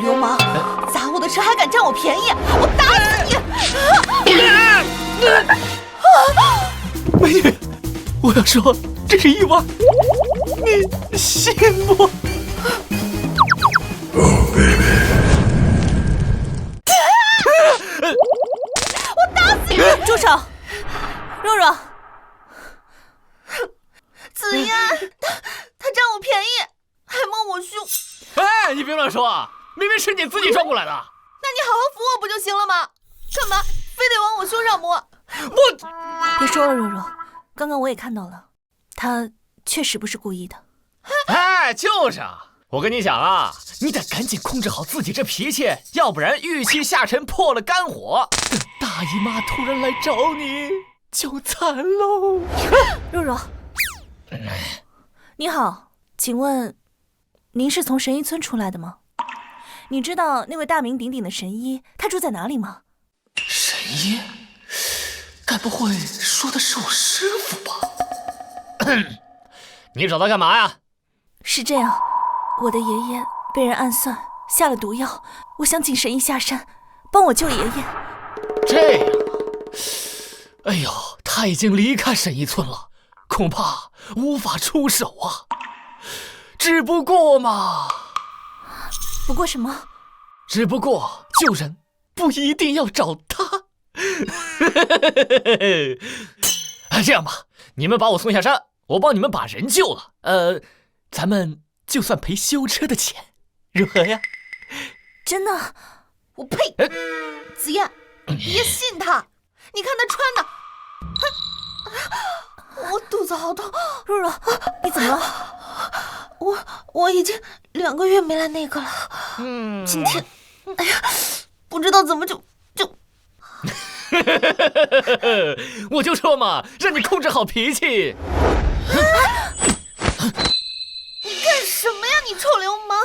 流氓，砸我的车还敢占我便宜，我打死你！美女，我要说这是意外，你信不？Oh baby。我打死你！住手！若若，子嫣，他占我便宜，还摸我胸。哎，你别乱说，明明是你自己撞过来的。那你好好扶我不就行了吗？干嘛非得往我胸上摸？别说了，若若，刚刚我也看到了，他确实不是故意的。哎，就是啊。我跟你讲啊，你得赶紧控制好自己这脾气，要不然玉器下沉破了肝火，等大姨妈突然来找你就惨喽。若若，你好，请问您是从神医村出来的吗？你知道那位大名鼎鼎的神医他住在哪里吗？神医？该不会说的是我师傅吧？你找他干嘛呀？是这样，我的爷爷被人暗算，下了毒药，我想请神医下山帮我救爷爷。这样啊？哎呦，他已经离开神医村了，恐怕无法出手啊。只不过嘛……不过什么？只不过救人不一定要找他。这样吧，你们把我送下山，我帮你们把人救了。咱们就算赔修车的钱，如何呀？真的？我呸！子嫣，别信他，你看他穿的，我肚子好痛。若若，你怎么了？我已经2个月没来那个了。今天，哎呀，不知道怎么就。我就说嘛，让你控制好脾气。你干什么呀，你臭流氓！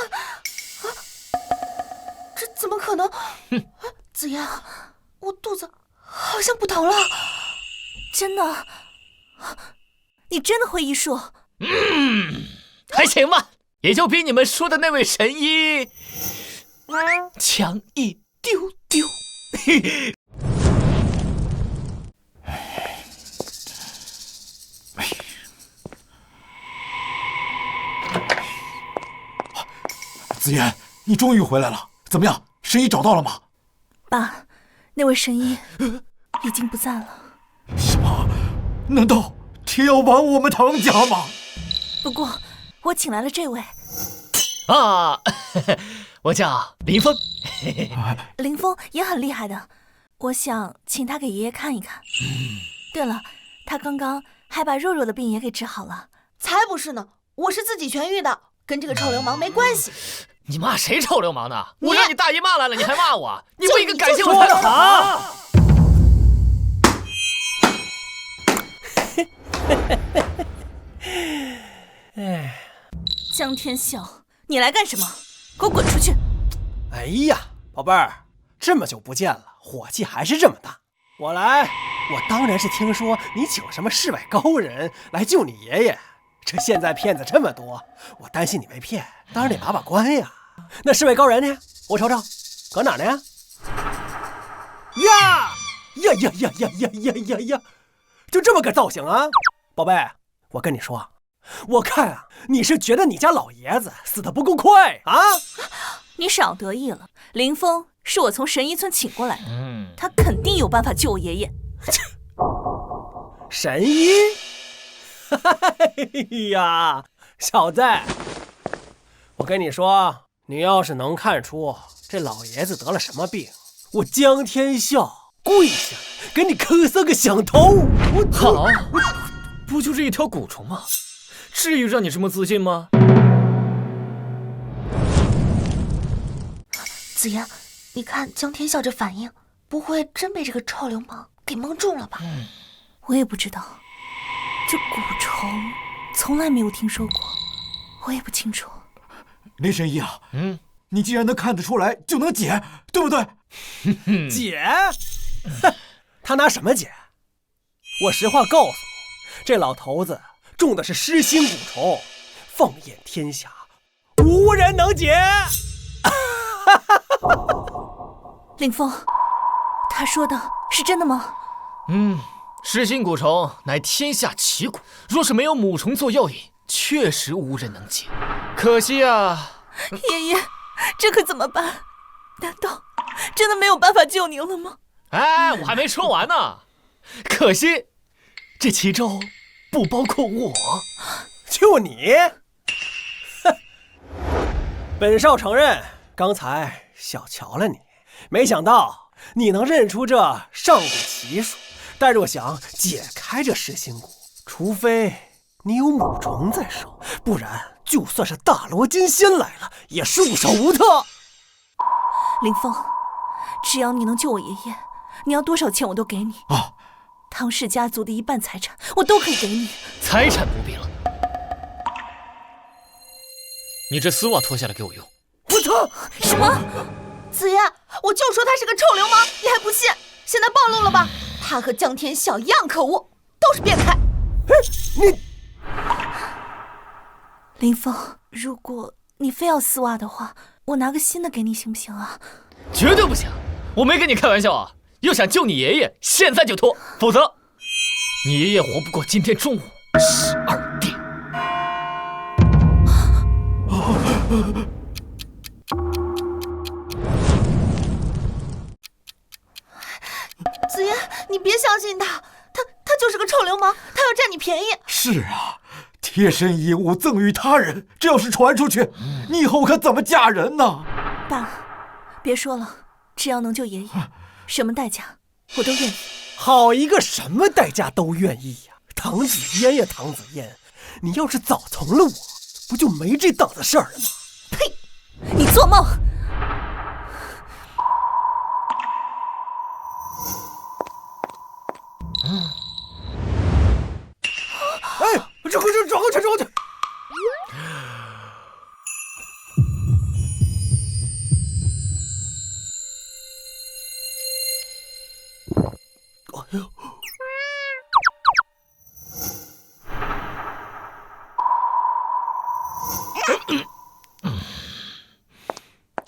这怎么可能？子嫣，我肚子好像不疼了。真的？你真的会医术？还行吧，也就比你们说的那位神医强一丢丢。子嫣，你终于回来了，怎么样？神医找到了吗？爸，那位神医已经不在了。什么？难道天要亡我们唐家吗？不过我请来了这位啊，我叫林峰。林峰也很厉害的，我想请他给爷爷看一看。对了，他刚刚还把若若的病也给治好了。才不是呢，我是自己痊愈的，跟这个臭流氓没关系。你骂谁臭流氓呢？我让你大姨妈来了，你还骂我？你不应该感谢我说得好。江天笑，你来干什么？给我滚出去！哎呀，宝贝儿，这么久不见了，火气还是这么大。我当然是听说你请什么世外高人来救你爷爷。这现在骗子这么多，我担心你被骗，当然得把把关呀。那世外高人呢？我瞅瞅，搁哪呢？呀！就这么个造型啊，宝贝，我跟你说，我看啊，你是觉得你家老爷子死得不够快啊？你少得意了，林峰是我从神医村请过来的，他肯定有办法救我爷爷。神医？哎呀，小子，我跟你说，你要是能看出这老爷子得了什么病，我江天笑跪下给你磕3个响头。好，不就是一条蛊虫吗？至于让你这么自信吗？子嫣，你看江天笑这反应，不会真被这个臭流氓给蒙中了吧？我也不知道，这蛊虫从来没有听说过，我也不清楚。林神医啊，你既然能看得出来，就能解，对不对？解？他拿什么解？我实话告诉你，这老头子中的是失心蛊虫，放眼天下无人能解。凌风，他说的是真的吗？噬心蛊虫乃天下奇蛊，若是没有母虫做诱引，确实无人能解。可惜啊，爷爷，这可怎么办？难道真的没有办法救您了吗？哎，我还没说完呢。可惜，这其中不包括我。就你？哼！本少承认刚才小瞧了你，没想到你能认出这上古奇术。但若想解开这噬心蛊，除非你有母虫在手，不然就算是大罗金仙来了，也束手无策。凌风，只要你能救我爷爷，你要多少钱我都给你。唐氏家族的一半财产我都可以给你。财产不必了，你这丝袜脱下来给我用。我操！什么？子夜，我就说他是个臭流氓，你还不信？现在暴露了吧？他和江天笑一样可恶，都是变态。你，凌风，如果你非要丝袜的话，我拿个新的给你行不行啊？绝对不行！我没跟你开玩笑啊！要想救你爷爷，现在就脱，否则你爷爷活不过今天中午12点。子夜，你别相信他，他就是个臭流氓，他要占你便宜。是啊，贴身衣物赠与他人，这要是传出去，你以后可怎么嫁人呢？爸，别说了，只要能救爷爷，什么代价我都愿意。好一个什么代价都愿意呀！唐子嫣呀，唐子嫣，你要是早从了我，不就没这档子事儿了吗？呸！你做梦！哎，转过去，转过去，转过去！哎呦！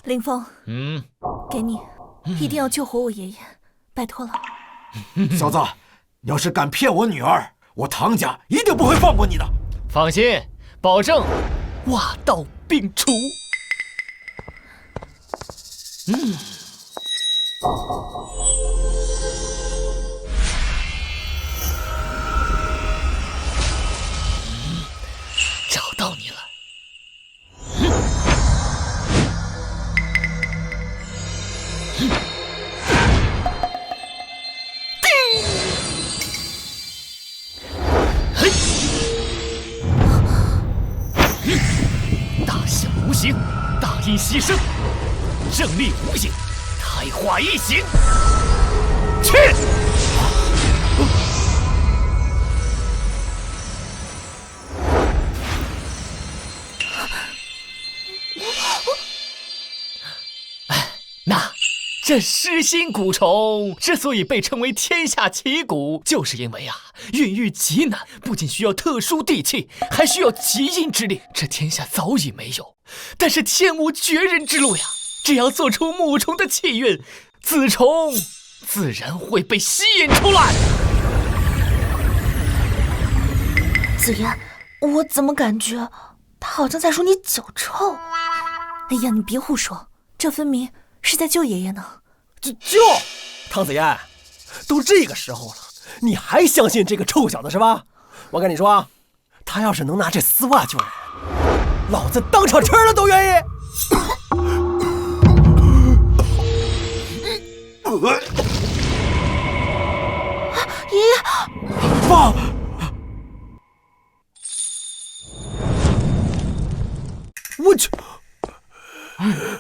凌风，给你，一定要救活我爷爷，拜托了。小子，你要是敢骗我女儿，我唐家一定不会放过你的。放心，保证挖到病除。找到你了。大小无形，大音希声，正力无影，胎化一形。去！那这噬心蛊虫之所以被称为天下奇蛊，就是因为孕育极难，不仅需要特殊地气，还需要极阴之力，这天下早已没有。但是天无绝人之路呀，只要做出母虫的气运，子虫自然会被吸引出来。子言，我怎么感觉他好像在说你脚臭？哎呀，你别胡说，这分明是在救爷爷呢。救！唐子嫣，都这个时候了，你还相信这个臭小子是吧？我跟你说，他要是能拿这丝袜救人，老子当场吃了都愿意。爷爷，爸，我去！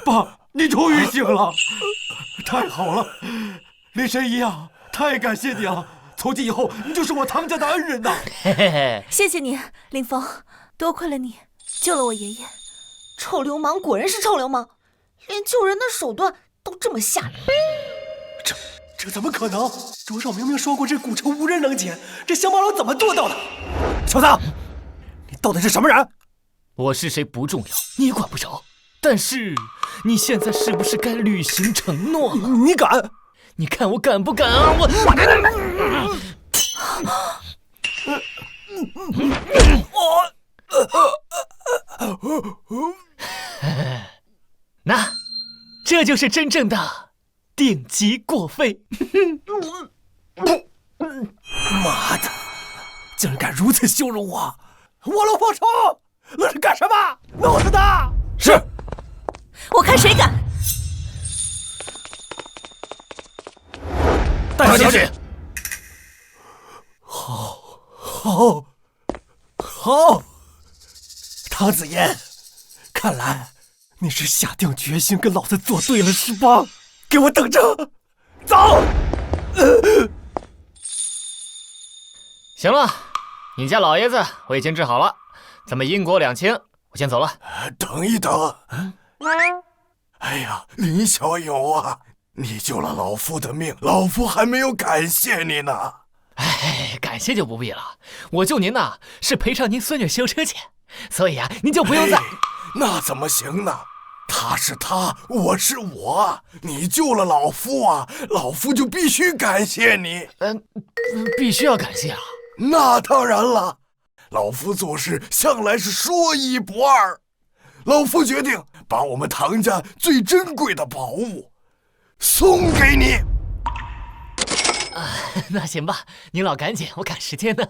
爸，你终于醒了，太好了！林神医啊，太感谢你了！从今以后，你就是我唐家的恩人呐！嘿嘿嘿，谢谢你，凌风，多亏了你救了我爷爷。臭流氓果然是臭流氓，连救人的手段都这么下流。这怎么可能？桌上明明说过这蛊虫无人能解，这乡巴佬怎么做到的？小子，你到底是什么人？我是谁不重要，你管不着。但是你现在是不是该履行承诺了？你敢？你看我敢不敢啊？那，这就是真正的顶级过费。妈的，竟然敢如此羞辱我！我老报仇！那是干什么？弄死他！是。我看谁敢！带他进去。好，唐子嫣，看来你是下定决心跟老子作对了是吧？给我等着，走！行了，你家老爷子我已经治好了，咱们因果两清，我先走了。等一等，哎呀，林小友啊，你救了老夫的命，老夫还没有感谢你呢。哎，感谢就不必了，我救您呐是赔偿您孙女修车钱，所以啊，您就不用再……那怎么行呢？他是他，我是我，你救了老夫啊，老夫就必须感谢你。必须要感谢啊。那当然了，老夫做事向来是说一不二。老夫决定把我们唐家最珍贵的宝物送给你。那行吧，您老赶紧，我赶时间呢。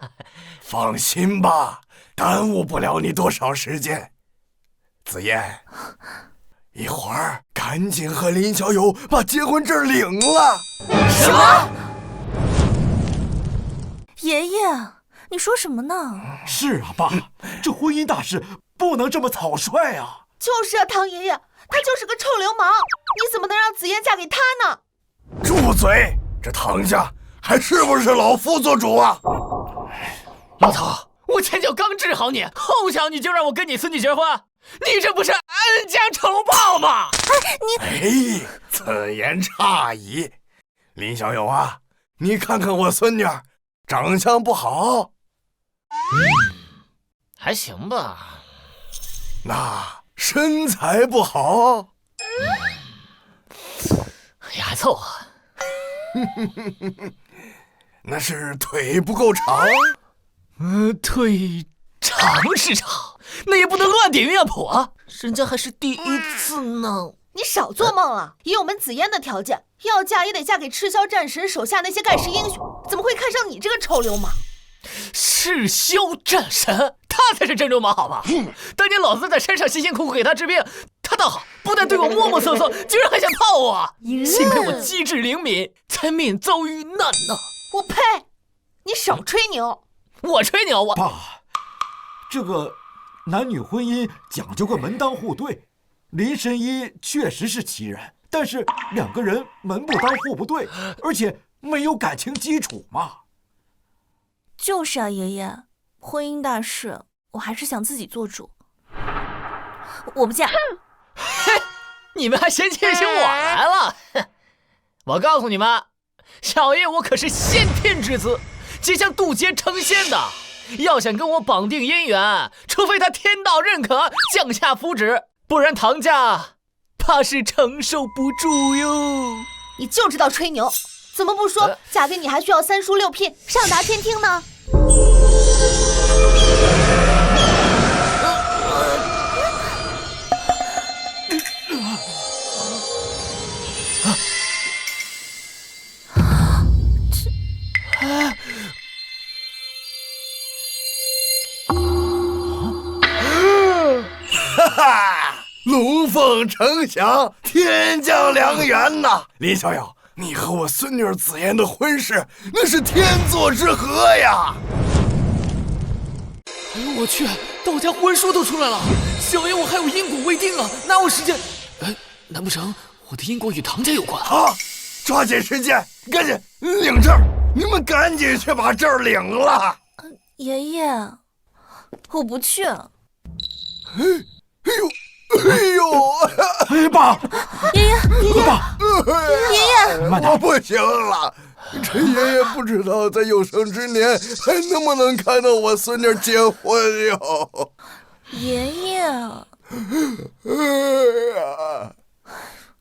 放心吧，耽误不了你多少时间。子嫣，一会儿赶紧和林小友把结婚证领了。什么？爷爷，你说什么呢？是啊，爸，这婚姻大事不能这么草率啊！就是啊，唐爷爷，他就是个臭流氓，你怎么能让子嫣嫁给他呢？住嘴！这唐家还是不是老夫做主啊？老头，我前脚刚治好你，后脚你就让我跟你孙女结婚，你这不是恩将仇报吗？哎，此言差矣。林小友啊，你看看我孙女，长相不好，还行吧。那身材不好，也还凑合。那是腿不够长。腿长是长，那也不能乱点鸳鸯谱啊！人家还是第一次呢。你少做梦了！以我们紫嫣的条件，要嫁也得嫁给赤霄战神手下那些盖世英雄，怎么会看上你这个臭流氓？赤霄战神，他才是真流氓，好吧？当年老子在山上辛辛苦苦给他治病，他倒好，不但对我摸摸搜搜，居然还想泡我。幸亏我机智灵敏，才免遭遇难呢。我呸！你少吹牛！我吹牛，我爸，这个男女婚姻讲究个门当户对，林神医确实是奇人，但是两个人门不当户不对，而且没有感情基础嘛。就是啊，爷爷，婚姻大事，我还是想自己做主。我不嫁。你们还嫌弃起我来了？我告诉你们，小爷我可是先天之子，即将渡劫成仙的。要想跟我绑定姻缘，除非他天道认可，降下符旨，不然唐家怕是承受不住哟。你就知道吹牛，怎么不说嫁给你还需要3书6聘上达天听呢？哈哈，龙凤呈祥，天降良缘呐！林小友，你和我孙女紫嫣的婚事，那是天作之合呀！哎呦我去，道家婚书都出来了，小爷我还有因果未定啊，哪有时间？哎，难不成我的因果与唐家有关？好，抓紧时间，赶紧领证！你们赶紧去把证领了。爷爷，我不去。哎，爸，爷爷，爸，爷爷，慢点，我不行了，这爷爷不知道在有生之年还能不能看到我孙女结婚哟。爷爷，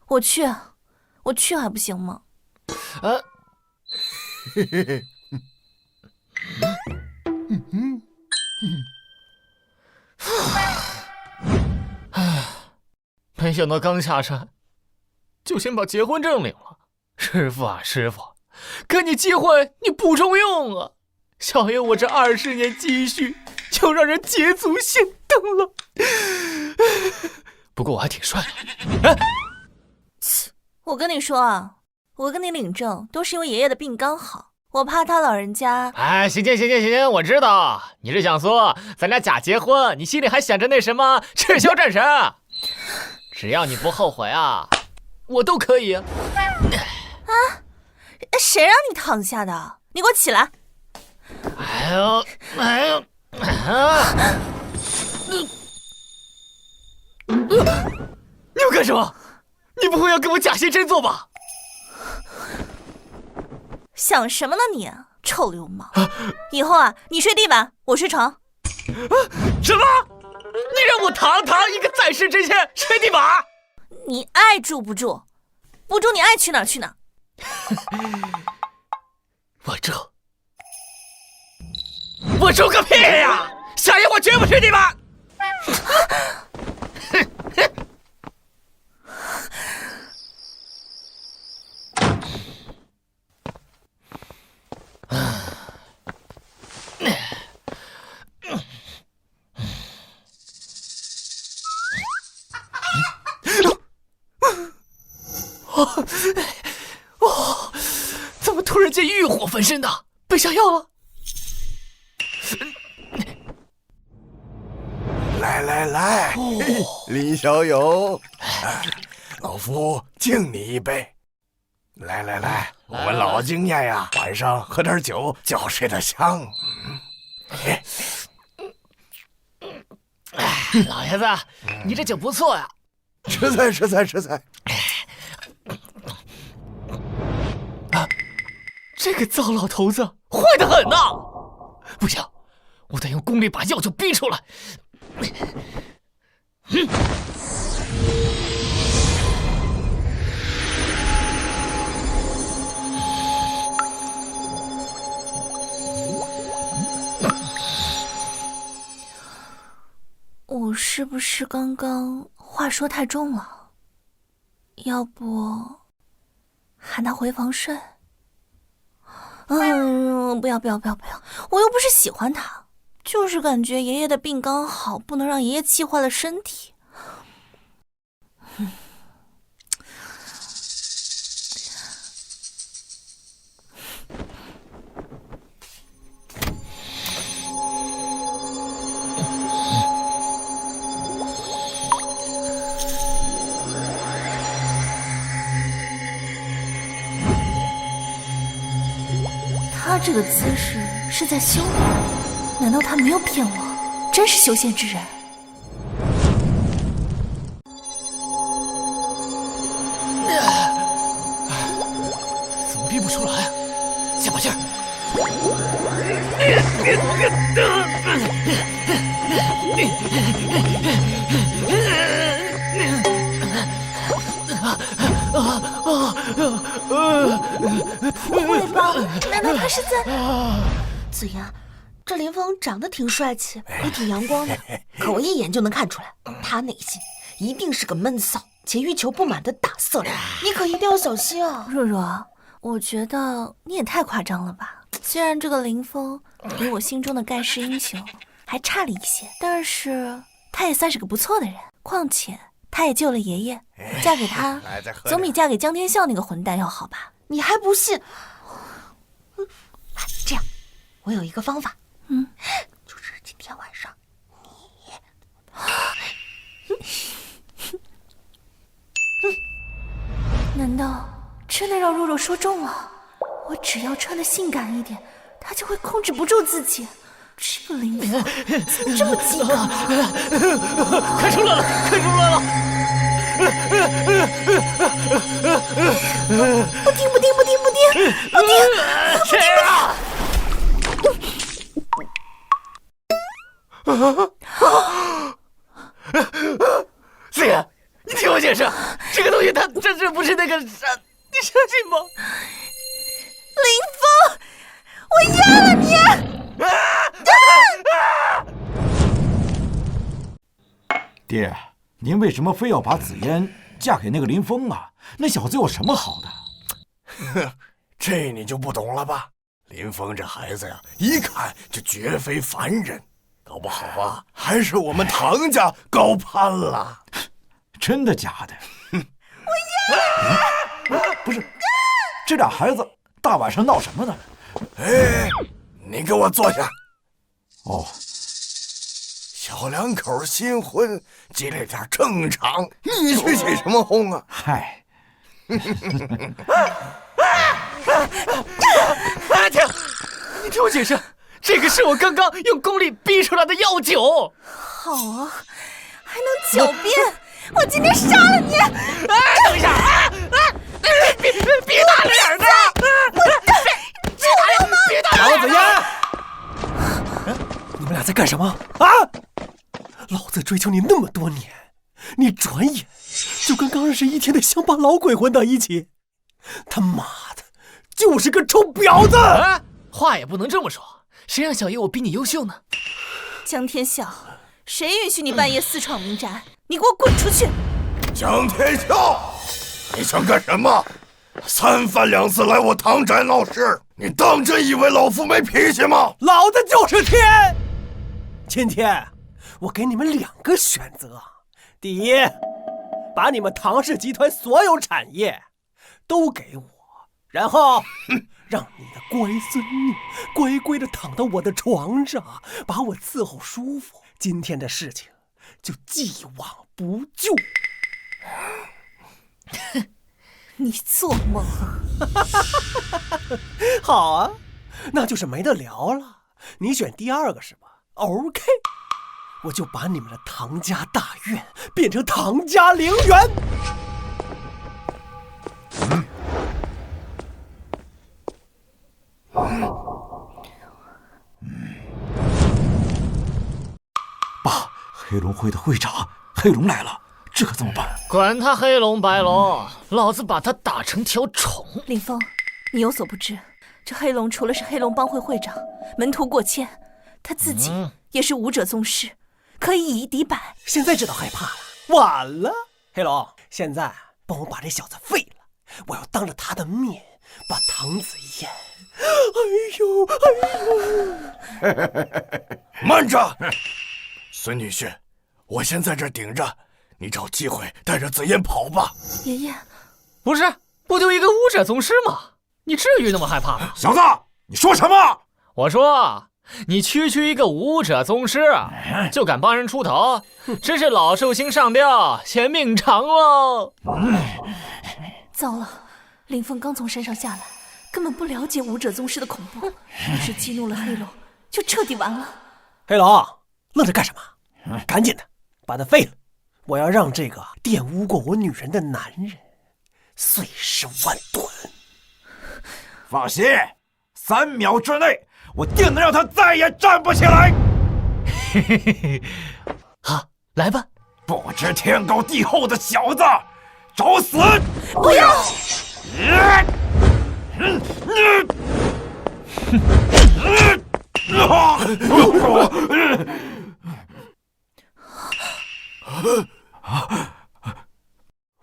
我去还不行吗？没想到刚下山，就先把结婚证领了。师傅啊，师傅，跟你结婚你不中用啊！小爷我这20年积蓄就让人捷足先登了。不过我还挺帅的。我跟你说啊，我跟你领证都是因为爷爷的病刚好，我怕他老人家。哎，行，我知道你是想说咱俩假结婚，你心里还想着那什么赤霄战神。只要你不后悔啊，我都可以。谁让你躺下的？你给我起来！哎呦！你要干什么？你不会要跟我假戏真做吧？想什么呢你，臭流氓！以后啊，你睡地板，我睡床。什么？你让我堂一个在世之前睡地板？你爱住不住，不住你爱去哪儿去哪儿。我住个屁呀！小爷我绝不睡地板。怎么突然间欲火焚身的？被下药了？来，林小友，老夫敬你一杯。来，我们老经验呀，晚上喝点酒，觉睡得香。老爷子，你这酒不错呀。实在。这个糟老头子坏得很呐！不行，我得用功力把药酒逼出来。我是不是刚刚话说太重了？要不喊他回房睡？不要，我又不是喜欢他，就是感觉爷爷的病刚好，不能让爷爷气坏了身体。他这个姿势是在修炼，难道他没有骗我？真是修仙之人。怎么逼不出来？加把劲儿！不会吧？难道他是在……子言，这林峰长得挺帅气，也挺阳光的，可我一眼就能看出来，他内心一定是个闷骚且欲求不满的大色狼，你可一定要小心啊！若若，我觉得你也太夸张了吧。虽然这个林峰比我心中的盖世英雄还差了一些，但是他也算是个不错的人。况且他也救了爷爷，嫁给他总比嫁给江天笑那个混蛋要好吧？你还不信？这样，我有一个方法，就是今天晚上难道真的让若若说中了？我只要穿得性感一点，他就会控制不住自己。这个林峰怎么这么极高？看出来了！不听！谁啊？子言，你听我解释，这个东西它这是就是那个，你相信吗？林峰，我压了你！爹，您为什么非要把紫嫣嫁给那个林峰啊？那小子有什么好的？这你就不懂了吧？林峰这孩子呀，一看就绝非凡人，搞不好啊，还是我们唐家高攀了。真的假的？不是，这俩孩子大晚上闹什么呢？哎，你给我坐下。哦，小两口新婚，激烈点正常，你去起什么哄啊？嗨，你听我解释，这个是我刚刚用功力逼出来的药酒。好啊，还能狡辩！我今天杀了你！等一下，别打脸的！别打唐子脸的！嫣，你们俩在干什么啊？老子追求你那么多年，你转眼就跟刚认识1天的乡巴老鬼混到一起，他妈的，就是个臭婊子！哎，话也不能这么说，谁让小爷我比你优秀呢？江天笑，谁允许你半夜私闯民宅？你给我滚出去！江天笑，你想干什么？3番2次来我唐宅闹事，你当真以为老夫没脾气吗？老子就是天！今天我给你们2个选择：第一，把你们唐氏集团所有产业都给我，然后让你的乖孙女乖乖的躺到我的床上，把我伺候舒服。今天的事情就既往不咎。你做梦！好啊，那就是没得聊了。你选第2个是吧 ？OK， 我就把你们的唐家大院变成唐家陵园。爸，黑龙会的会长黑龙来了，这可怎么办？管他黑龙白龙，老子把他打成条虫！林峰，你有所不知，这黑龙除了是黑龙帮会会长，门徒过千，他自己也是武者宗师，可以以一敌百。现在知道害怕了，晚了。黑龙，现在帮我把这小子废了，我要当着他的面把唐子嫣……哎呦！慢着，孙女婿，我先在这顶着，你找机会带着紫嫣跑吧。爷爷，不是，不就一个武者宗师吗？你至于那么害怕吗？小子，你说什么？我说，你区区一个武者宗师，就敢帮人出头，真是老寿星上吊，嫌命长喽！糟了，林峰刚从山上下来，根本不了解武者宗师的恐怖，要是激怒了黑龙，就彻底完了。黑龙，愣着干什么？赶紧的，把他废了！我要让这个玷污过我女人的男人碎尸万段。放心，3秒之内，我定能让他再也站不起来。嘿嘿嘿嘿，好，来吧！不知天高地厚的小子，找死！不要！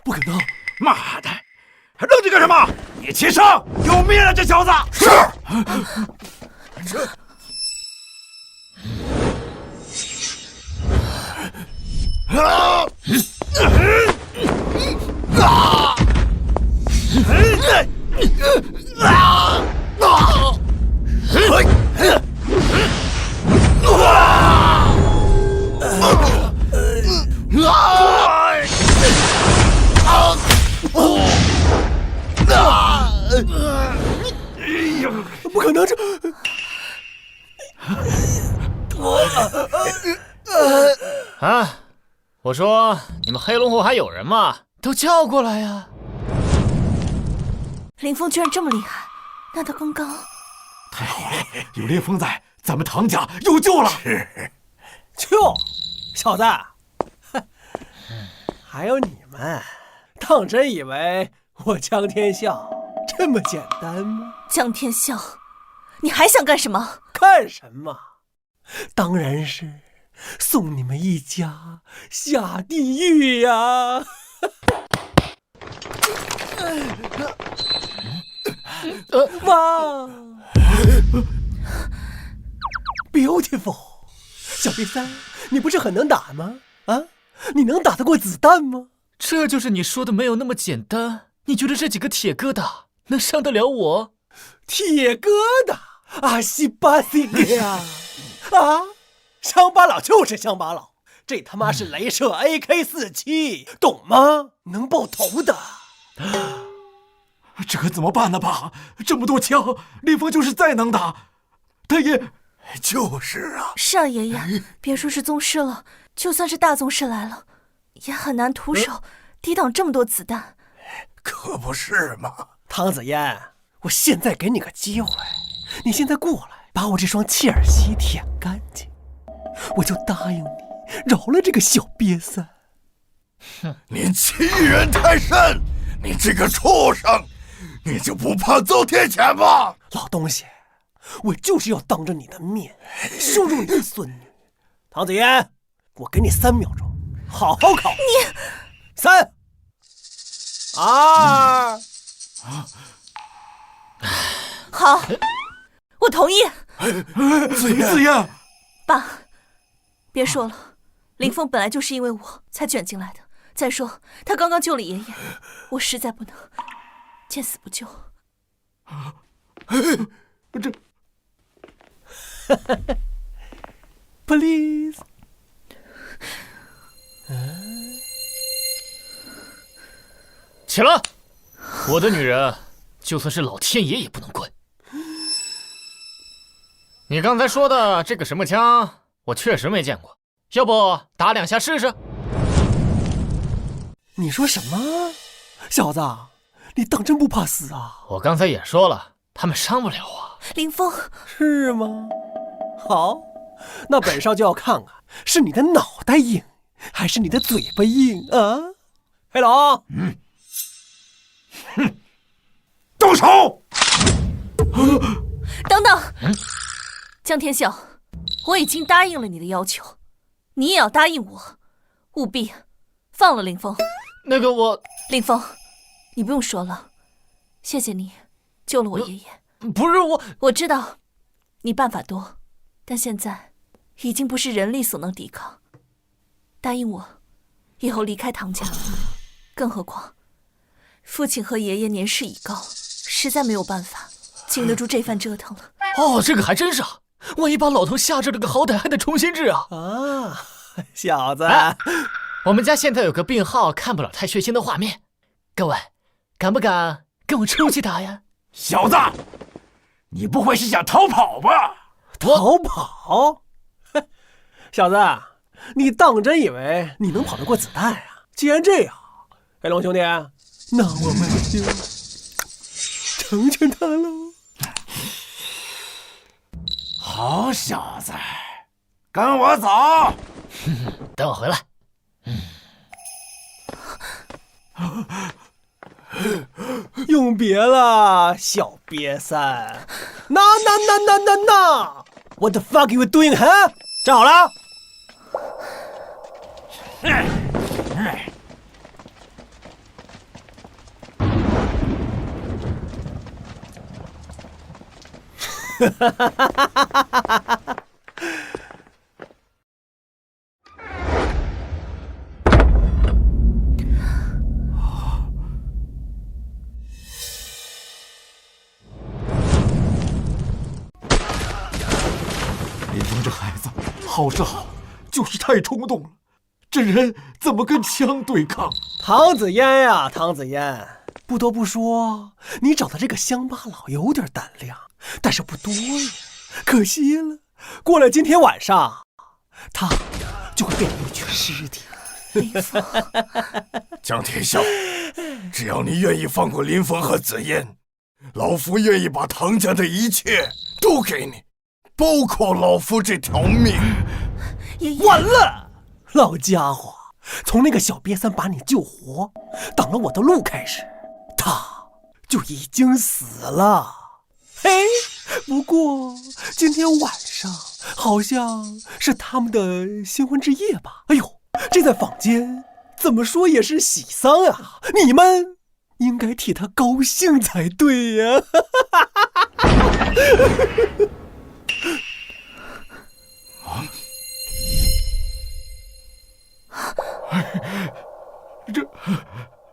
不可能！妈的，还愣着干什么？你起身，给我灭了这小子！是。不可能！这啊！我说你们黑龙会还有人吗？都叫过来呀！林峰居然这么厉害，那他刚刚……太好了，有林峰在，咱们唐家有救了。就小子，还有你们，当真以为我江天笑这么简单吗？江天笑，你还想干什么？干什么？当然是送你们一家下地狱呀！哇 ，beautiful， 小瘪三，你不是很能打吗？啊，你能打得过子弹吗？这就是你说的没有那么简单。你觉得这几个铁疙瘩能伤得了我？铁疙瘩，阿西巴西格呀！啊，乡巴佬就是乡巴佬，这他妈是镭射 AK47，懂吗？能爆头的。这可怎么办呢，爸？这么多枪，林峰就是再能打，他也……就是啊，是啊，爷爷，别说是宗师了，就算是大宗师来了，也很难徒手抵挡这么多子弹。可不是嘛。唐子嫣，我现在给你个机会，你现在过来，把我这双切尔西舔干净，我就答应你饶了这个小瘪三。你欺人太甚！你这个畜生，你就不怕遭天谴吗？老东西，我就是要当着你的面羞辱你的孙女。唐子嫣，我给你3秒钟，好好考。你3、2。好，我同意。子嫣，爸，别说了，林峰本来就是因为我才卷进来的。再说，他刚刚救了爷爷，我实在不能见死不救。这，please。起来！我的女人，就算是老天爷也不能滚。你刚才说的这个什么枪，我确实没见过，要不打2下试试？你说什么？小子，你当真不怕死啊？我刚才也说了，他们伤不了我。林峰，是吗？好，那本少就要看看是你的脑袋硬，还是你的嘴巴硬啊？黑龙，动手！等等，江天笑，我已经答应了你的要求，你也要答应我，务必放了林峰。那个林峰，你不用说了，谢谢你救了我爷爷。不是我，我知道你办法多，但现在已经不是人力所能抵抗。答应我，以后离开唐家。更何况，父亲和爷爷年事已高，实在没有办法经得住这番折腾了。哦，这个还真是啊！万一把老头吓着了个好歹，还得重新治啊！啊，小子，我们家现在有个病号，看不了太血腥的画面。各位，敢不敢跟我出去打呀？小子，你不会是想逃跑吧？逃跑？小子，你当真以为你能跑得过子弹呀？既然这样，黑龙兄弟，那我们就成全他喽。好小子，跟我走。等我回来。永别了，小瘪三。那 What the fuck you doing, huh? 站好了。林峰这孩子好是好，就是太冲动了。这人怎么跟枪对抗？唐子嫣呀，唐子嫣，不得不说，你找的这个乡巴佬有点胆量，但是不多呀。可惜了，过了今天晚上，他就会变成一具尸体。林峰，江天笑，只要你愿意放过林峰和紫嫣，老夫愿意把唐家的一切都给你，包括老夫这条命。爷爷，完了，老家伙，从那个小瘪三把你救活，挡了我的路开始，他就已经死了。哎，不过今天晚上好像是他们的新婚之夜吧？哎呦，这在坊间怎么说也是喜丧啊！你们应该替他高兴才对呀。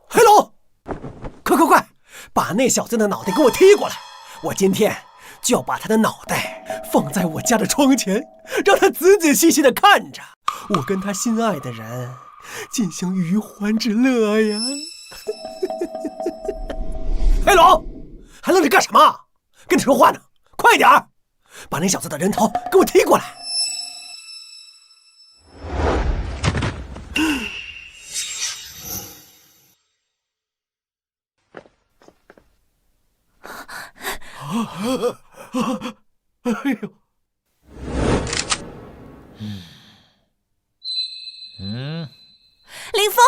黑龙，快，把那小子的脑袋给我踢过来！我今天就要把他的脑袋放在我家的窗前，让他仔仔细细的看着我跟他心爱的人进行余欢之乐呀！黑龙，还愣着干什么？跟你说话呢，快点儿，把那小子的人头给我踢过来！哎呦，林峰，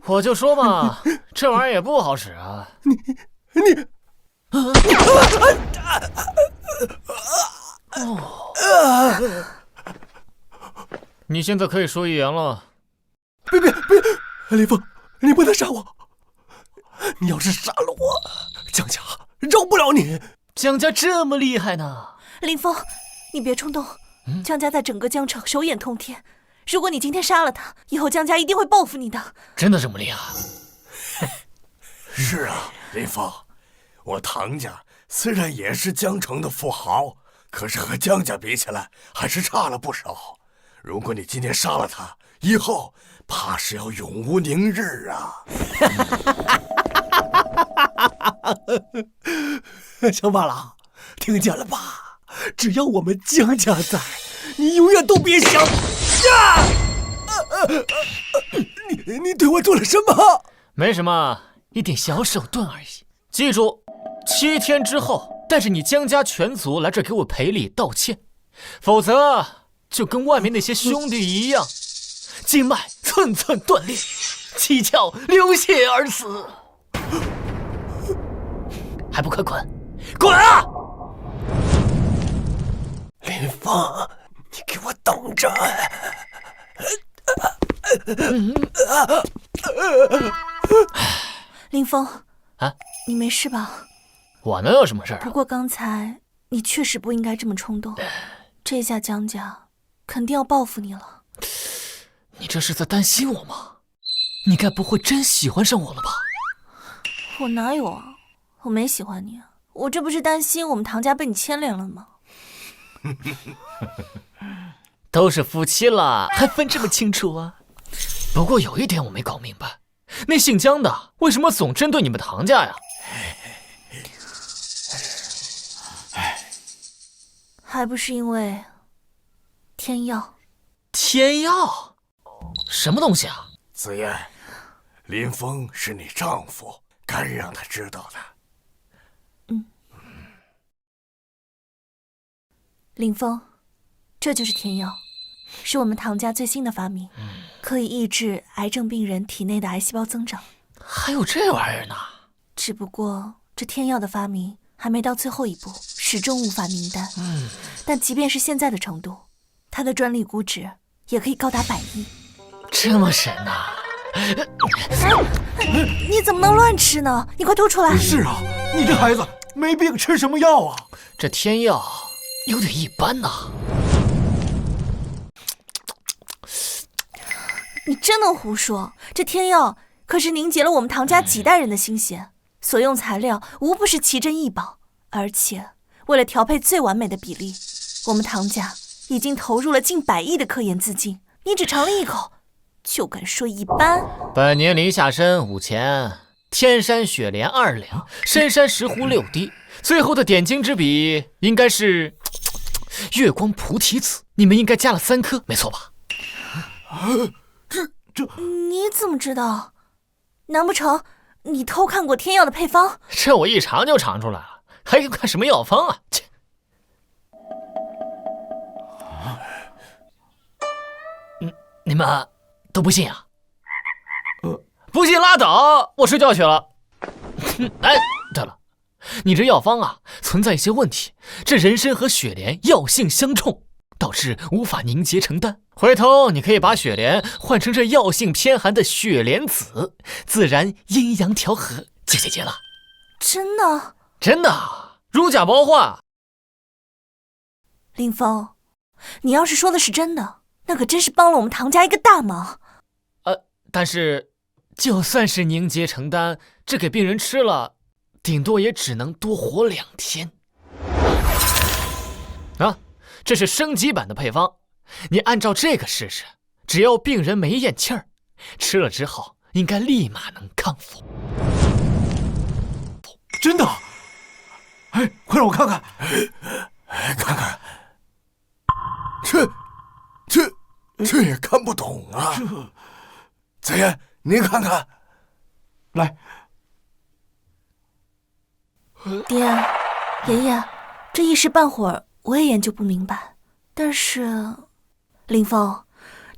我就说嘛，这玩意儿也不好使啊。你现在可以说预言了。别，林峰，你不能杀我！你要是杀了我，江家饶不了你。江家这么厉害呢？林峰，你别冲动。江家在整个江城手眼通天，如果你今天杀了他，以后江家一定会报复你的。真的这么厉害？是啊，林峰，我唐家虽然也是江城的富豪，可是和江家比起来还是差了不少。如果你今天杀了他，以后怕是要永无宁日啊！乡巴佬，听见了吧？只要我们江家在，你永远都别想！你对我做了什么？没什么，一点小手段而已。记住，7天之后带着你江家全族来这儿给我赔礼道歉，否则就跟外面那些兄弟一样，筋脉寸寸断裂，七窍流血而死。还不快滚！滚啊！林峰，你给我等着！林峰，啊，你没事吧？我能有什么事儿啊？不过刚才你确实不应该这么冲动，这下江家肯定要报复你了。你这是在担心我吗？你该不会真喜欢上我了吧？我哪有啊？我没喜欢你啊，我这不是担心我们唐家被你牵连了吗？都是夫妻了，还分这么清楚啊？不过有一点我没搞明白，那姓江的为什么总针对你们唐家呀？还不是因为天药。天药？什么东西啊？子夜，林峰是你丈夫，该让他知道的。林峰，这就是天药，是我们唐家最新的发明，可以抑制癌症病人体内的癌细胞增长。还有这玩意儿呢？只不过这天药的发明还没到最后一步，始终无法明单。但即便是现在的程度，它的专利估值也可以高达100亿。这么神呐？你怎么能乱吃呢？你快吐出来！是啊，你这孩子没病吃什么药啊？这天药有点一般呐。你真能胡说！这天药可是凝结了我们唐家几代人的心血，所用材料无不是奇珍异宝，而且为了调配最完美的比例，我们唐家已经投入了近100亿的科研资金。你只尝了一口，就敢说一般？本年林下参5钱，天山雪莲2两，深山石斛6滴，最后的点睛之笔应该是月光菩提子，你们应该加了3颗，没错吧？你怎么知道？难不成你偷看过天药的配方？这我一尝就尝出来了，还用看什么药方啊？切！你们都不信啊？不信拉倒，我睡觉去了。哎，对了，你这药方啊存在一些问题，这人参和雪莲药性相冲，导致无法凝结成丹。回头你可以把雪莲换成这药性偏寒的雪莲子，自然阴阳调和，解结了。真的？真的，如假包换。林峰，你要是说的是真的，那可真是帮了我们唐家一个大忙。但是就算是凝结成丹，这给病人吃了，顶多也只能多活2天。啊，这是升级版的配方，你按照这个试试，只要病人没咽气儿，吃了之后应该立马能康复。真的？哎，快让我看看。看看，这也看不懂啊。子言，您看看。来，爹，爷爷，这一时半会儿我也研究不明白。但是，林峰，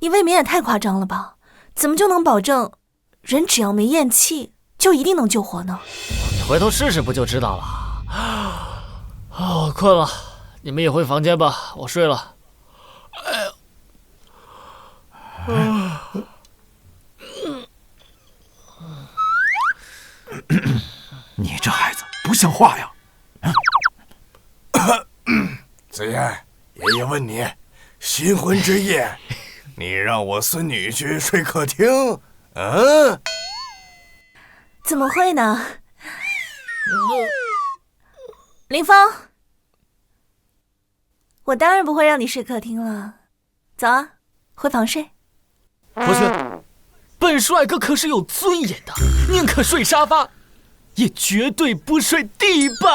你未免也太夸张了吧？怎么就能保证人只要没咽气就一定能救活呢？你回头试试不就知道了。哦，困了，你们也回房间吧，我睡了。你这孩子不像话呀！子言，爷爷问你，新婚之夜，你让我孙女婿睡客厅？怎么会呢？林峰，我当然不会让你睡客厅了。走啊，回房睡。不去，本帅哥可是有尊严的，宁可睡沙发，也绝对不睡地板。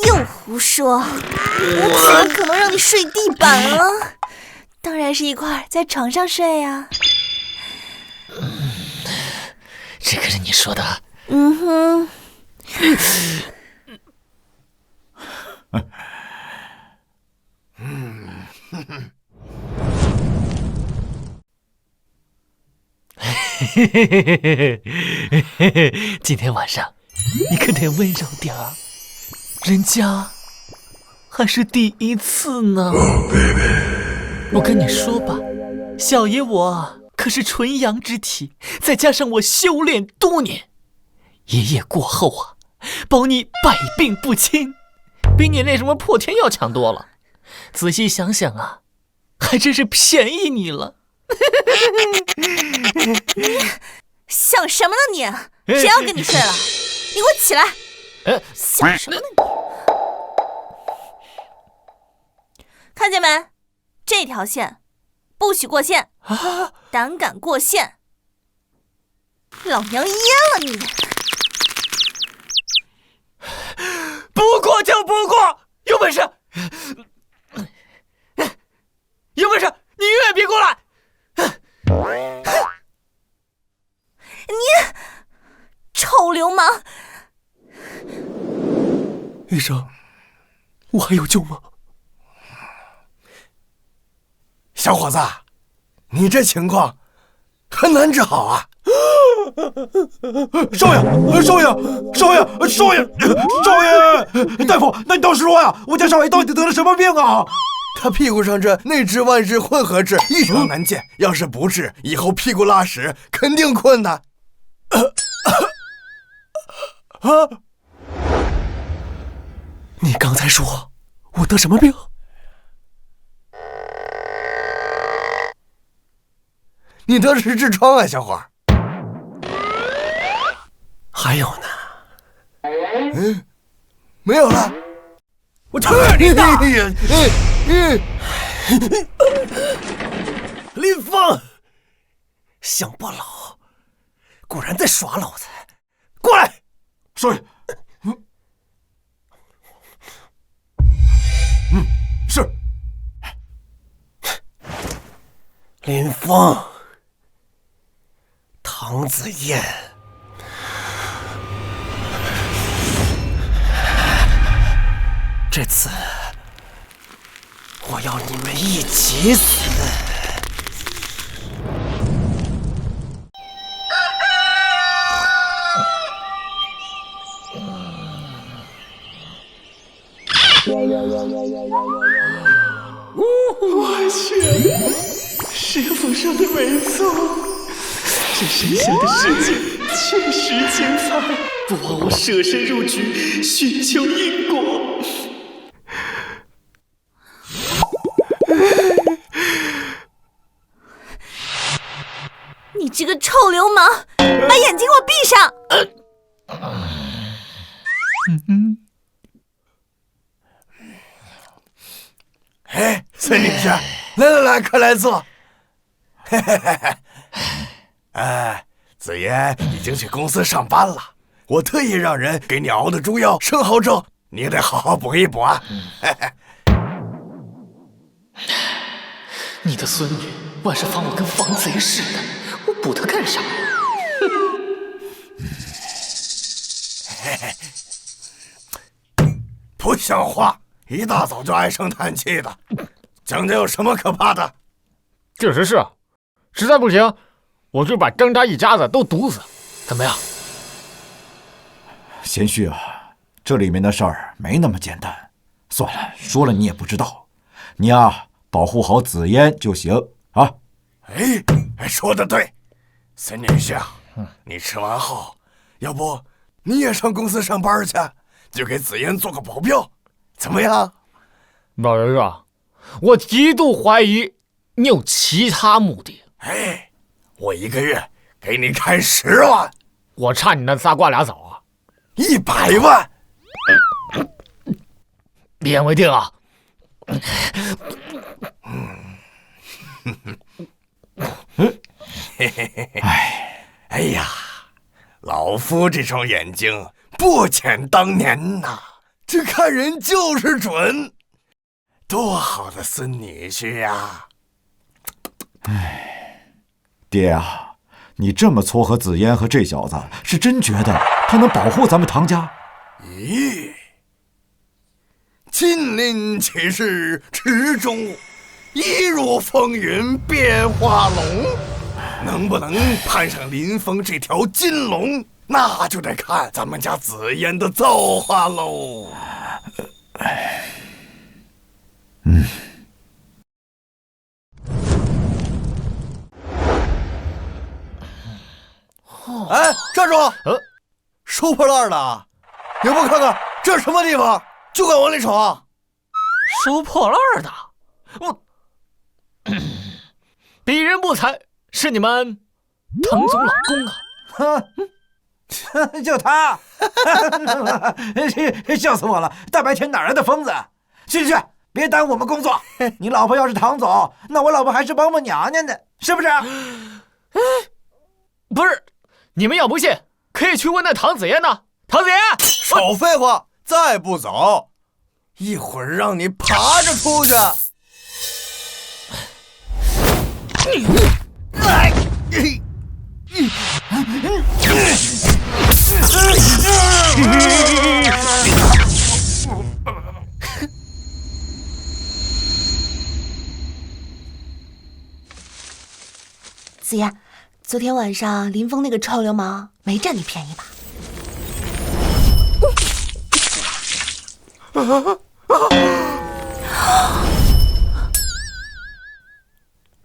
又胡说！我怎么可能让你睡地板啊？当然是一块在床上睡呀。这可是你说的。今天晚上你可得温柔点儿，人家还是第一次呢。我跟你说吧，小爷我可是纯阳之体，再加上我修炼多年，一夜过后啊，保你百病不侵，比你那什么破天药强多了。仔细想想啊，还真是便宜你了。想什么呢你？谁要跟你睡了？你给我起来！想什么呢你？看见没？这条线不许过线啊！胆敢过线，老娘阉了你！不过就不过，有本事，有本事你永远别过来！你臭流氓！医生，我还有救吗？小伙子，你这情况很难治好啊！少爷，少爷，少爷，少爷，少爷！大夫，那你倒是说呀，我家少爷到底得了什么病啊？他屁股上这内痔外痔混合痔异常难见，要是不治，以后屁股拉屎肯定困难。你刚才说我得什么病？你得的是痔疮啊，小伙儿。还有呢？没有了。我去你的！林峰，乡巴佬，果然在耍老子！过来，少爷。是。林峰，唐子燕，这次我要你们一起死！我去，师傅说的没错，这剩下的时间确实精彩，不枉我舍身入局，寻求因果。你这个臭流氓，把眼睛给我闭上！哎，孙女士，来，快来坐。哎，子妍已经去公司上班了，我特意让人给你熬的猪药生蚝粥，你也得好好补一补啊。你的孙女万是防我跟防贼似的，我补她干啥？不像话！一大早就唉声叹气的，蒋家有什么可怕的？确实是，实在不行，我就把张家一家子都毒死，怎么样？贤婿啊，这里面的事儿没那么简单。算了，说了你也不知道，你呀，保护好紫嫣就行啊。哎，说得对，孙女婿啊，你吃完后，要不你也上公司上班去，就给紫嫣做个保镖，怎么样？老人啊，我极度怀疑你有其他目的。哎，我一个月给你开10万，我差你那仨瓜俩枣啊！100万，一言为定啊！哎呀，老夫这双眼睛不减当年呐，这看人就是准，多好的孙女婿呀！爹啊，你这么撮合紫嫣和这小子，是真觉得他能保护咱们唐家？咦，近临其事池中，一如风云变化龙。能不能攀上林峰这条金龙，那就得看咱们家紫嫣的造化喽。哎，站住！收破烂的，也不看看这是什么地方，就敢往里闯！收破烂的，我鄙人不才。是你们唐总老公啊！就他，笑死我了！大白天哪来的疯子？去，别耽误我们工作。你老婆要是唐总，那我老婆还是王母娘娘呢，是不是？不是，你们要不信，可以去问那唐子嫣呢。唐子嫣，少废话，再不走，一会儿让你爬着出去。子嫣，昨天晚上林峰那个臭流氓没占你便宜吧？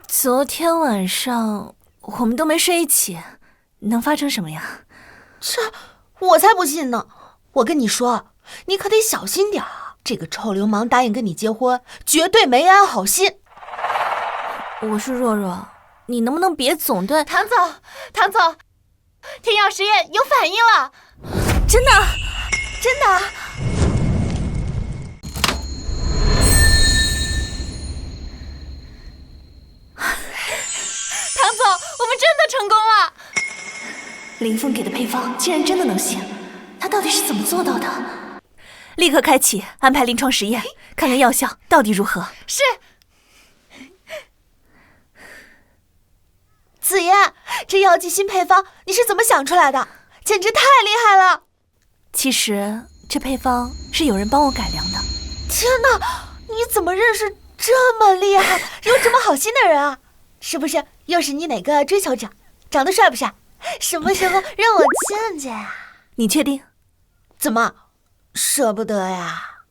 昨天晚上我们都没睡一起，能发生什么呀？这我才不信呢！我跟你说，你可得小心点儿。这个臭流氓答应跟你结婚，绝对没安好心。我说若若，你能不能别总对……唐总，天药实验有反应了！真的？唐总，我们真的成功了！林峰给的配方竟然真的能行，他到底是怎么做到的？立刻开启安排临床实验，看看药效到底如何。是。子嫣，这药剂新配方你是怎么想出来的？简直太厉害了！其实这配方是有人帮我改良的。天哪，你怎么认识这么厉害，有这么好心的人啊？是不是又是你哪个追求者？长得帅不帅？什么时候让我见见啊？你确定？怎么，舍不得呀？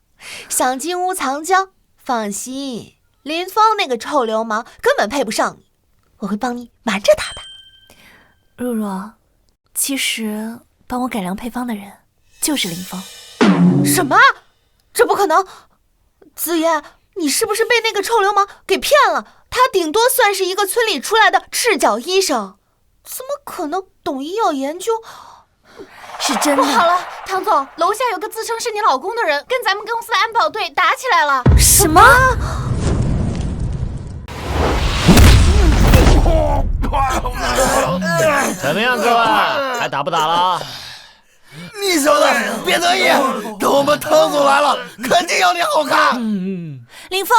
想金屋藏娇，放心，林峰那个臭流氓根本配不上你，我会帮你瞒着他的。若若，其实帮我改良配方的人就是林峰。什么？这不可能！子言，你是不是被那个臭流氓给骗了？他顶多算是一个村里出来的赤脚医生，怎么可能懂医药研究？是真的。不好了，唐总，楼下有个自称是你老公的人，跟咱们公司的安保队打起来了。什么？怎么样，各位，还打不打了？你小子别得意，等我们唐总来了，肯定要你好看。林峰，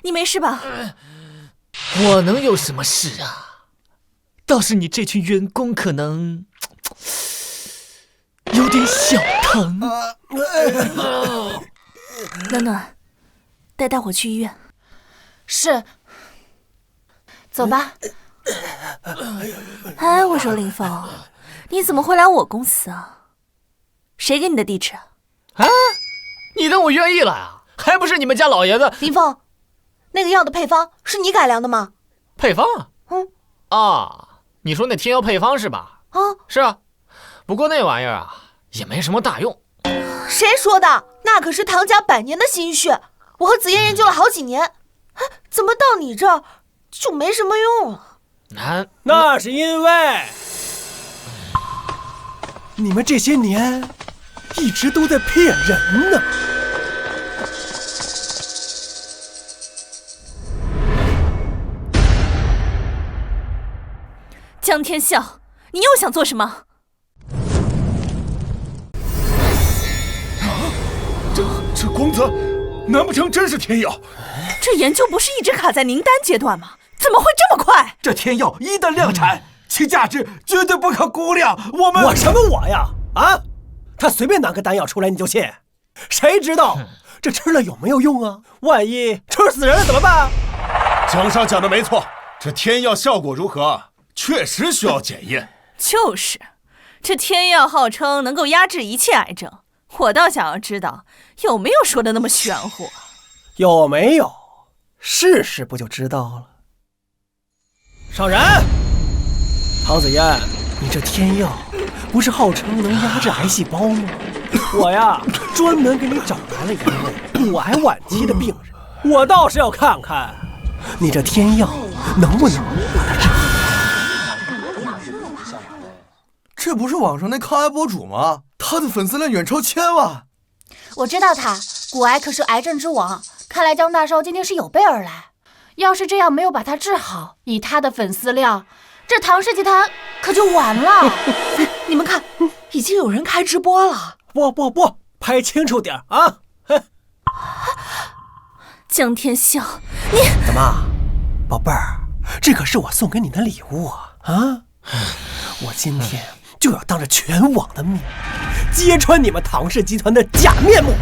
你没事吧？我能有什么事啊？倒是你这群员工可能有点小疼。暖暖，带大伙去医院。是，走吧。哎，我说林峰，你怎么会来我公司啊？谁给你的地址啊？啊，你当我愿意了啊？还不是你们家老爷子。林峰，那个药的配方是你改良的吗？配方啊，你说那天药配方是吧？啊，是啊，不过那玩意儿啊也没什么大用。谁说的？那可是唐家100年的心血，我和子妍研究了好几年，怎么到你这儿就没什么用了？那是因为你们这些年一直都在骗人呢。江天笑，你又想做什么？这光泽，难不成真是天药？这研究不是一直卡在凝丹阶段吗？怎么会这么快？这天药一旦量产，其价值绝对不可估量。我什么我呀？啊，他随便拿个丹药出来你就信？谁知道这吃了有没有用啊？万一吃死人了怎么办？江上讲的没错，这天药效果如何，确实需要检验。就是，这天药号称能够压制一切癌症，我倒想要知道有没有说的那么玄乎。有没有？试试不就知道了。上人，唐子嫣，你这天药不是号称能压制癌细胞吗？我呀，专门给你找来了一位骨癌晚期的病人，我倒是要看看你这天药能不能把它治好。这不是网上那抗癌博主吗？他的粉丝量远超1000万。我知道他，骨癌可是癌症之王，看来江大少今天是有备而来。要是这样没有把他治好，以他的粉丝量，这唐氏集团可就完了。你们看，已经有人开直播了。不，拍清楚点啊！江天笑，你怎么，宝贝儿，这可是我送给你的礼物啊！我今天就要当着全网的面揭穿你们唐氏集团的假面目。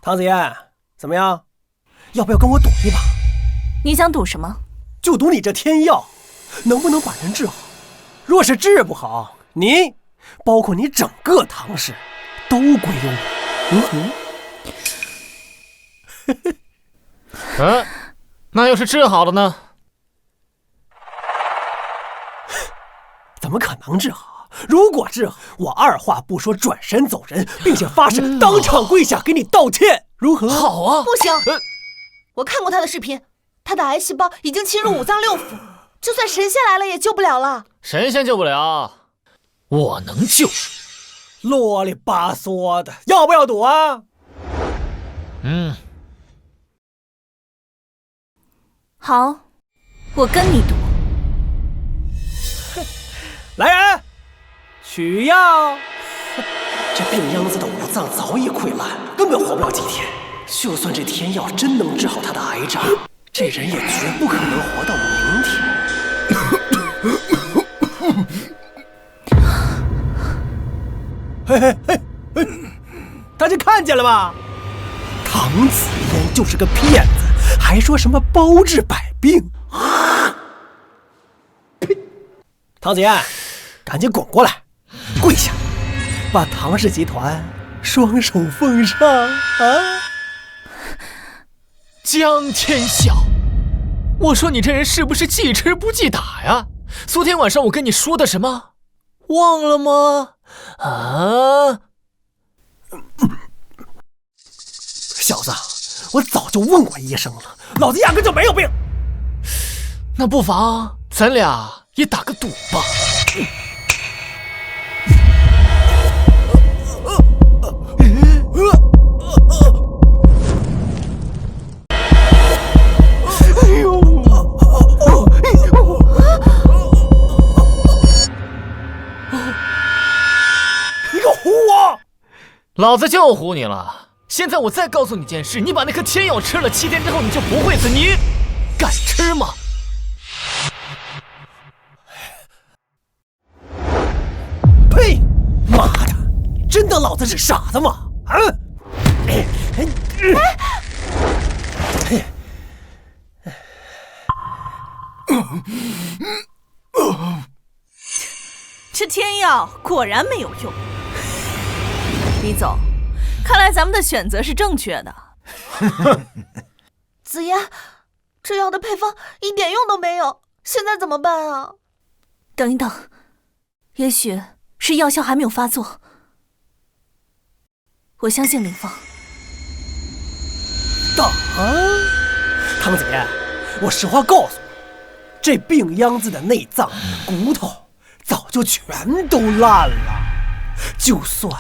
唐子嫣，怎么样？要不要跟我赌一把？你想赌什么？就赌你这天药能不能把人治好。若是治不好，你，包括你整个唐氏，都归我。那要是治好了呢？怎么可能治好？如果治好，我二话不说转身走人，并且发誓当场跪下给你道歉，如何？好啊！不行，我看过他的视频，他的癌细胞已经侵入5脏6腑，就算神仙来了也救不了了。神仙救不了，我能救。啰里吧嗦的，要不要赌啊？好，我跟你赌。来人，取药！这病秧子的5脏早已溃烂，根本活不了几天。就算这天药真能治好他的癌症，这人也绝不可能活到明天。嘿嘿嘿嘿，大家看见了吧？唐子嫣就是个骗子，还说什么包治百病。呸！唐子嫣，赶紧滚过来，跪下，把唐氏集团双手奉上啊！江天笑，我说你这人是不是记吃不记打呀？昨天晚上我跟你说的什么，忘了吗？啊！小子，我早就问过医生了，老子压根就没有病。那不妨咱俩也打个赌吧。哎呦！你给我唬我！老子就唬你了。现在我再告诉你件事，你把那颗天药吃了，7天之后你就不会死，你敢吃吗？呸！妈的，真当老子是傻子吗？啊！吃天药果然没有用。李总，看来咱们的选择是正确的。子嫣，这药的配方一点用都没有，现在怎么办啊？等一等，也许是药效还没有发作。我相信林峰。唐子嫣，我实话告诉你，这病秧子的内脏、骨头早就全都烂了，就算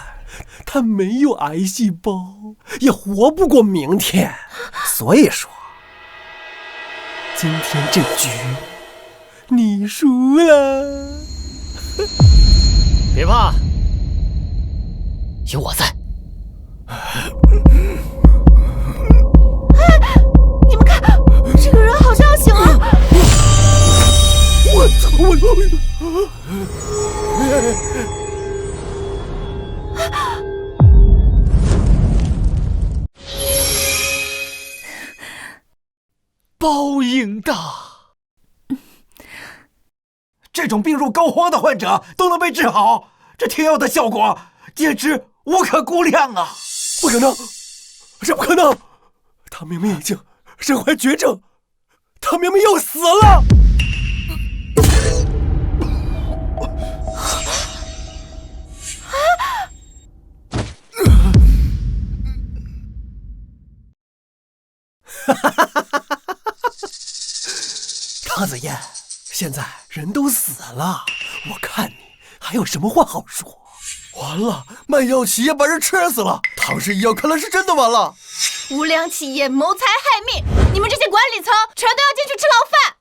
他没有癌细胞，也活不过明天。所以说，今天这局你输了。别怕，有我在。你们看，这个人好像要醒了。我操！报应的。这种病入膏肓的患者都能被治好，这天药的效果简直无可估量啊！不可能，这不可能！他明明已经身怀绝症，他明明要死了。唐子嫣，现在人都死了，我看你还有什么话好说？完了，卖药企业把人吃死了，唐氏医药看来是真的完了。无良企业谋财害命，你们这些管理层全都要进去吃牢饭。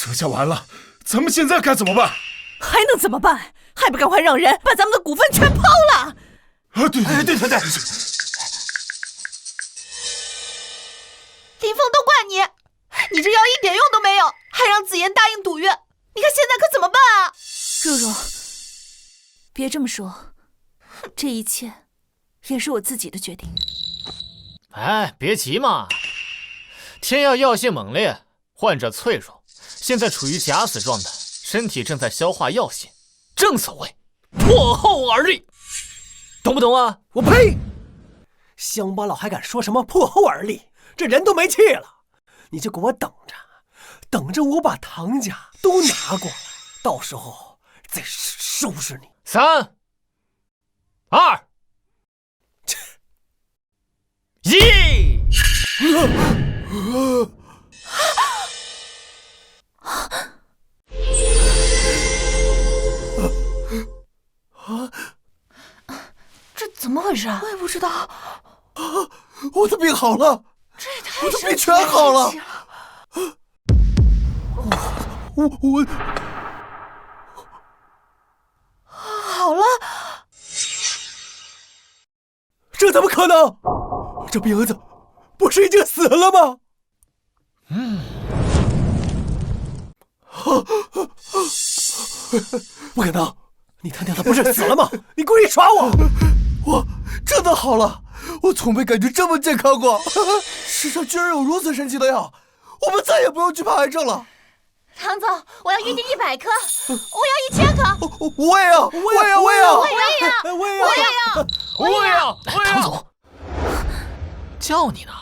这下完了，咱们现在该怎么办？还能怎么办？还不赶快让人把咱们的股份全抛了！啊，对，林峰都怪你，你这药一点用都没有，还让子嫣答应赌约，你看现在可怎么办啊？若若，别这么说，这一切也是我自己的决定。哎，别急嘛，天药药性猛烈，患者脆弱，现在处于假死状态，身体正在消化药性，正所谓破后而立，懂不懂啊？我呸！乡巴佬还敢说什么破后而立？这人都没气了，你就给我等着，等着我把唐家都拿过来，到时候再收拾你。3、2、1。这怎么回事啊？我也不知道，我的病好了，这也太我的病全好了。我好了，这怎么可能？这病子不是已经死了吗？不可能，你他娘的不是死了吗？你故意耍我！我真的好了，我从没感觉这么健康过。世上居然有如此神奇的药，我们再也不用惧怕癌症了。唐总，我要预定100颗，我要1000颗。我也要，我也要，我也要，我也要，我也我也要，我也要！唐总，叫你呢。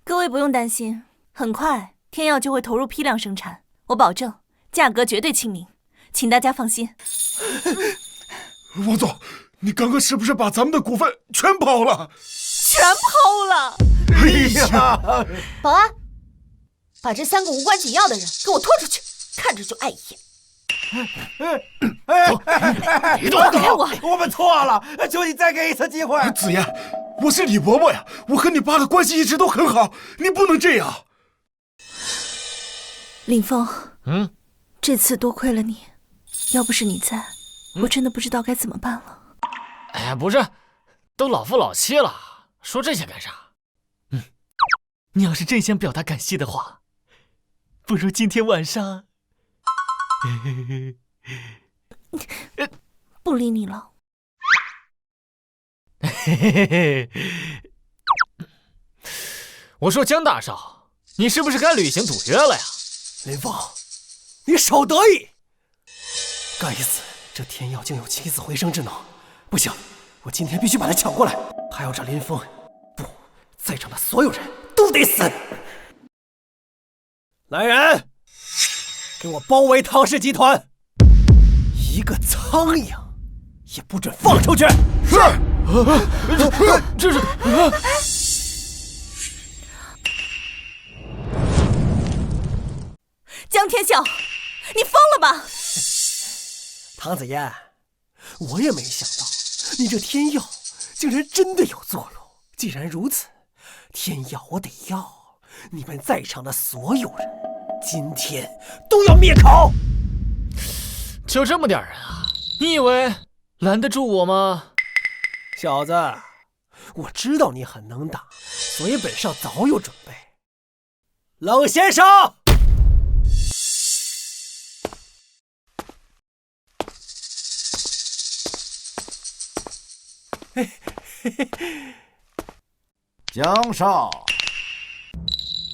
各位不用担心，很快天药就会投入批量生产，我保证价格绝对亲民，请大家放心。王总，你刚刚是不是把咱们的股份全抛了？全抛了！哎呀，保安，把这3个无关紧要的人给我拖出去，看着就碍眼。别动！我们错了，求你再给一次机会。子言，我是李伯伯呀，我和你爸的关系一直都很好，你不能这样。林峰，这次多亏了你，要不是你在，我真的不知道该怎么办了。哎呀，不是，都老夫老妻了，说这些干啥？你要是真想表达感谢的话，不如今天晚上，不理你了。我说江大少，你是不是该履行赌约了呀？林峰，你少得意！该死，这天耀竟有起死回生之能！不行，我今天必须把他抢过来，还要让林峰，不，在场的所有人都得死！来人，给我包围唐氏集团，一个苍蝇也不准放出去！是。这是。江天笑，你疯了吧？唐子嫣，我也没想到你这天药竟然真的有作用。既然如此，天药我得要，你们在场的所有人今天都要灭口！就这么点人啊？你以为拦得住我吗？小子，我知道你很能打，所以本少早有准备。冷先生，江少，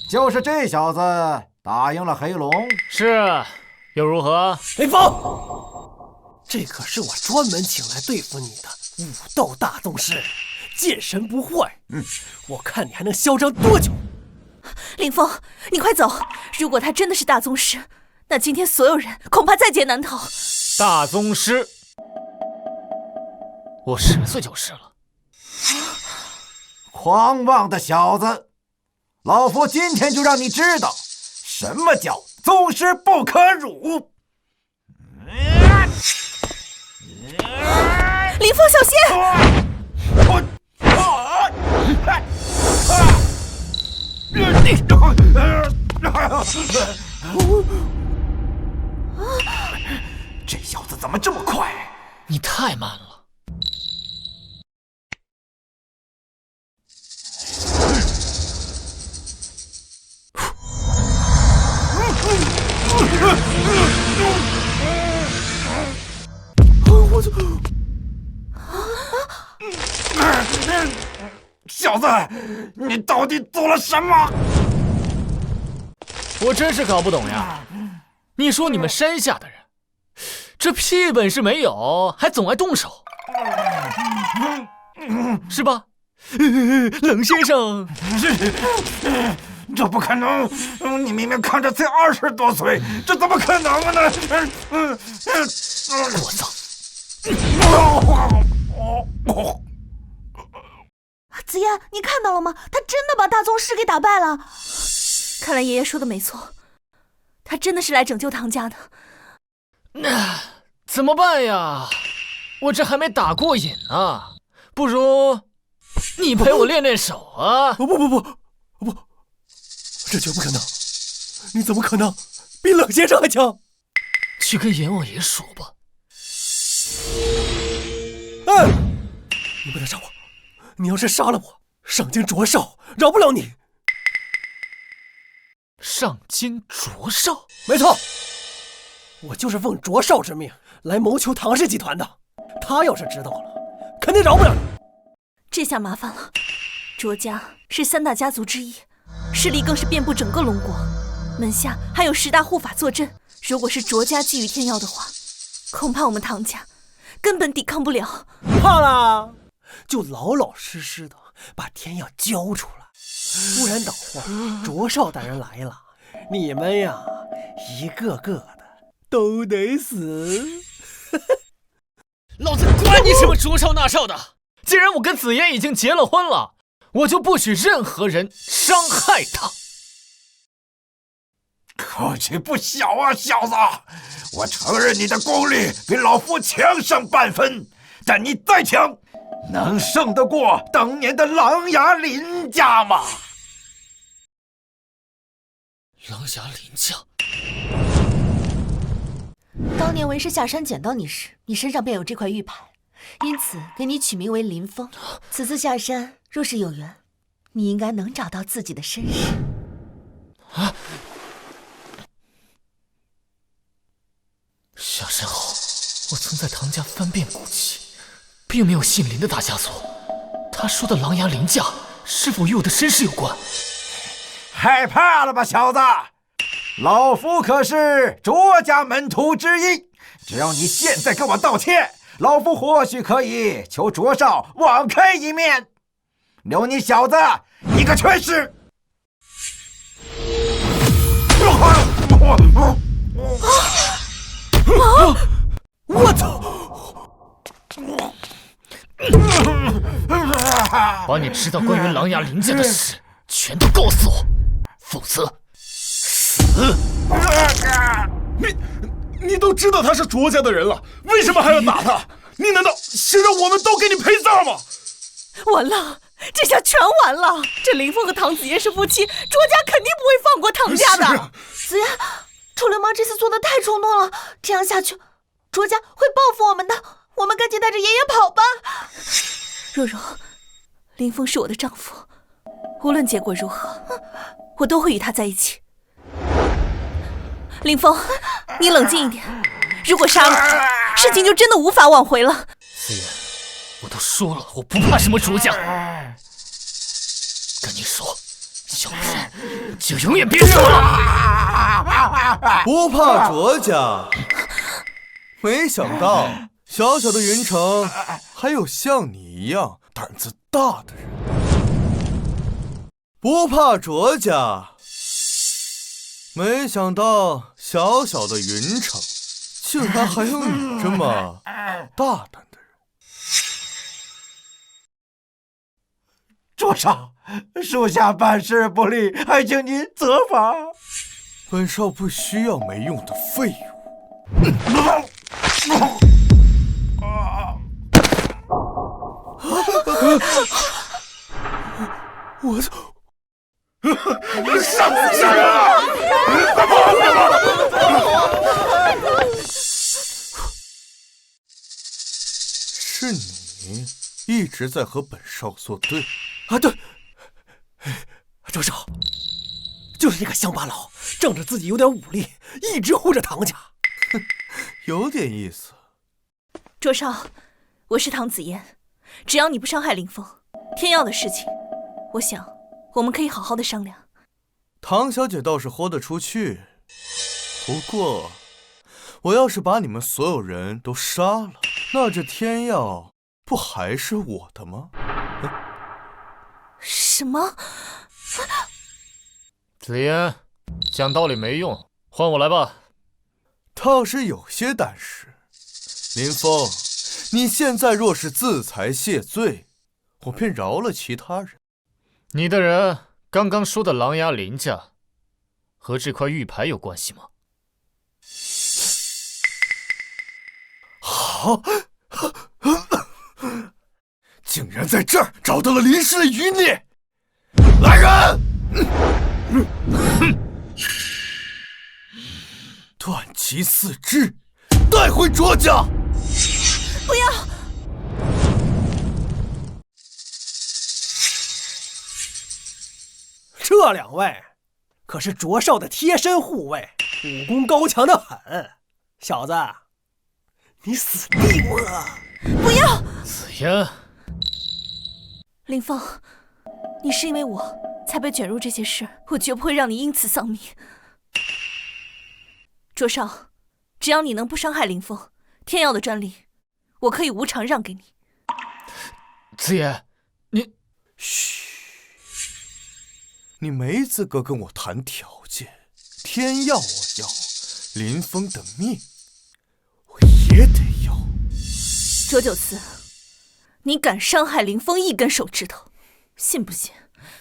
就是这小子打赢了黑龙。是，又如何？林峰，这可是我专门请来对付你的武斗大宗师，剑神不坏。我看你还能嚣张多久？林峰，你快走！如果他真的是大宗师，那今天所有人恐怕在劫难逃。大宗师，我10岁就是了。狂妄的小子，老夫今天就让你知道什么叫宗师不可辱。林峰，小心！这小子怎么这么快？你太慢了。小子，你到底做了什么？我真是搞不懂呀！你说你们山下的人，这屁本事没有，还总爱动手，是吧？冷先生，这不可能！你明明看着才20多岁，这怎么可能呢？聒噪！子嫣，你看到了吗？他真的把大宗师给打败了。看来爷爷说的没错，他真的是来拯救唐家的。那怎么办呀？我这还没打过瘾呢，不如你陪我练练手啊！不，这绝不可能！你怎么可能比冷先生还强？去跟阎王爷说吧。你不能杀我！你要是杀了我，上京灼烧，饶不了你。上京灼烧？没错，我就是奉卓少之命来谋求唐氏集团的，他要是知道了，肯定饶不了你。这下麻烦了，卓家是3大家族之一，势力更是遍布整个龙国，门下还有10大护法坐镇。如果是卓家觊觎天药的话，恐怕我们唐家根本抵抗不了。怕啦，就老老实实的把天药交出来，不然等会儿卓少大人来了，你们呀一个个的都得死。老子管你什么卓少那少的！既然我跟紫嫣已经结了婚了，我就不许任何人伤害她。口气不小啊，小子！我承认你的功力比老夫强上半分，但你再强，能胜得过当年的琅琊林家吗？琅琊林家。当年为师下山捡到你时，你身上便有这块玉牌，因此给你取名为林峰。此次下山，若是有缘，你应该能找到自己的身世。啊！下山后，我曾在唐家翻遍古籍，并没有姓林的大家族。他说的琅琊林家，是否与我的身世有关？害怕了吧，小子！老夫可是卓家门徒之一，只要你现在跟我道歉，老夫或许可以求卓少网开一面，留你小子一个全尸。我操！把你知道关于琅琊林家的事全都告诉我，否则死！你都知道他是卓家的人了，为什么还要打他？你难道是让我们都给你陪葬吗？完了，这下全完了！这林峰和唐子嫣是夫妻，卓家肯定不会放过唐家的。子嫣，臭流氓这次做的太冲动了，这样下去，卓家会报复我们的。我们赶紧带着爷爷跑吧。若若，林峰是我的丈夫，无论结果如何，我都会与他在一起。林峰，你冷静一点，如果杀了他，事情就真的无法挽回了。子嫣，我都说了，我不怕什么卓家。跟你说，要不然就永远别说了。不怕卓家，没想到小小的云城还有像你一样胆子大的人。不怕卓家，没想到小小的云城竟然还有你这么大胆的人。卓少，属下办事不力，还请您责罚。本少不需要没用的废物。我操！杀人了！快跑！是你一直在和本少作对啊？对，卓少，就是那个乡巴佬，仗着自己有点武力，一直护着唐家。有点意思。卓少，我是唐子嫣，只要你不伤害林峰，天耀的事情，我想我们可以好好的商量。唐小姐倒是豁得出去，不过我要是把你们所有人都杀了，那这天耀不还是我的吗？什么？紫嫣，讲道理没用，换我来吧。倒是有些胆识。林峰，你现在若是自裁谢罪，我便饶了其他人。你的人刚刚说的琅琊林家，和这块玉牌有关系吗？好，竟然在这儿找到了林氏的余孽！来人！断其四肢，带回卓家！不要！这两位可是卓少的贴身护卫，武功高强的很。小子，你死定了！不要！紫嫣，林峰，你是因为我才被卷入这些事，我绝不会让你因此丧命。卓少，只要你能不伤害林峰，天耀的专利，我可以无偿让给你。紫嫣，你……嘘，你没资格跟我谈条件。天要我要，林峰的命我也得要。卓九思，你敢伤害林峰一根手指头，信不信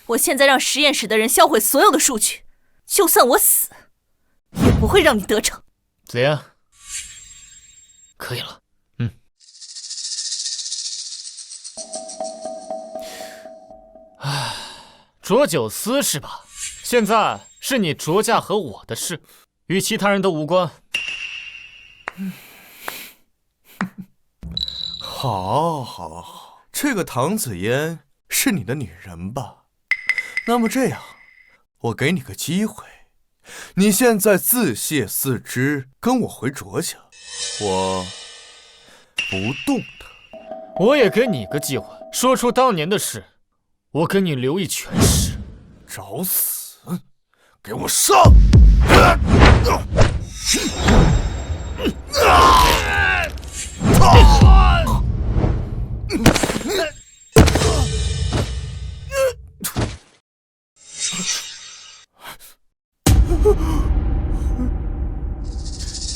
我现在让实验室的人销毁所有的数据，就算我死也不会让你得逞。紫嫣，可以了。卓九思是吧？现在是你卓家和我的事，与其他人都无关。好，好，好，这个唐紫嫣是你的女人吧？那么这样，我给你个机会，你现在自卸四肢，跟我回卓家，我不动她。我也给你个机会，说出当年的事，我跟你刘毅全尸。找死！给我上！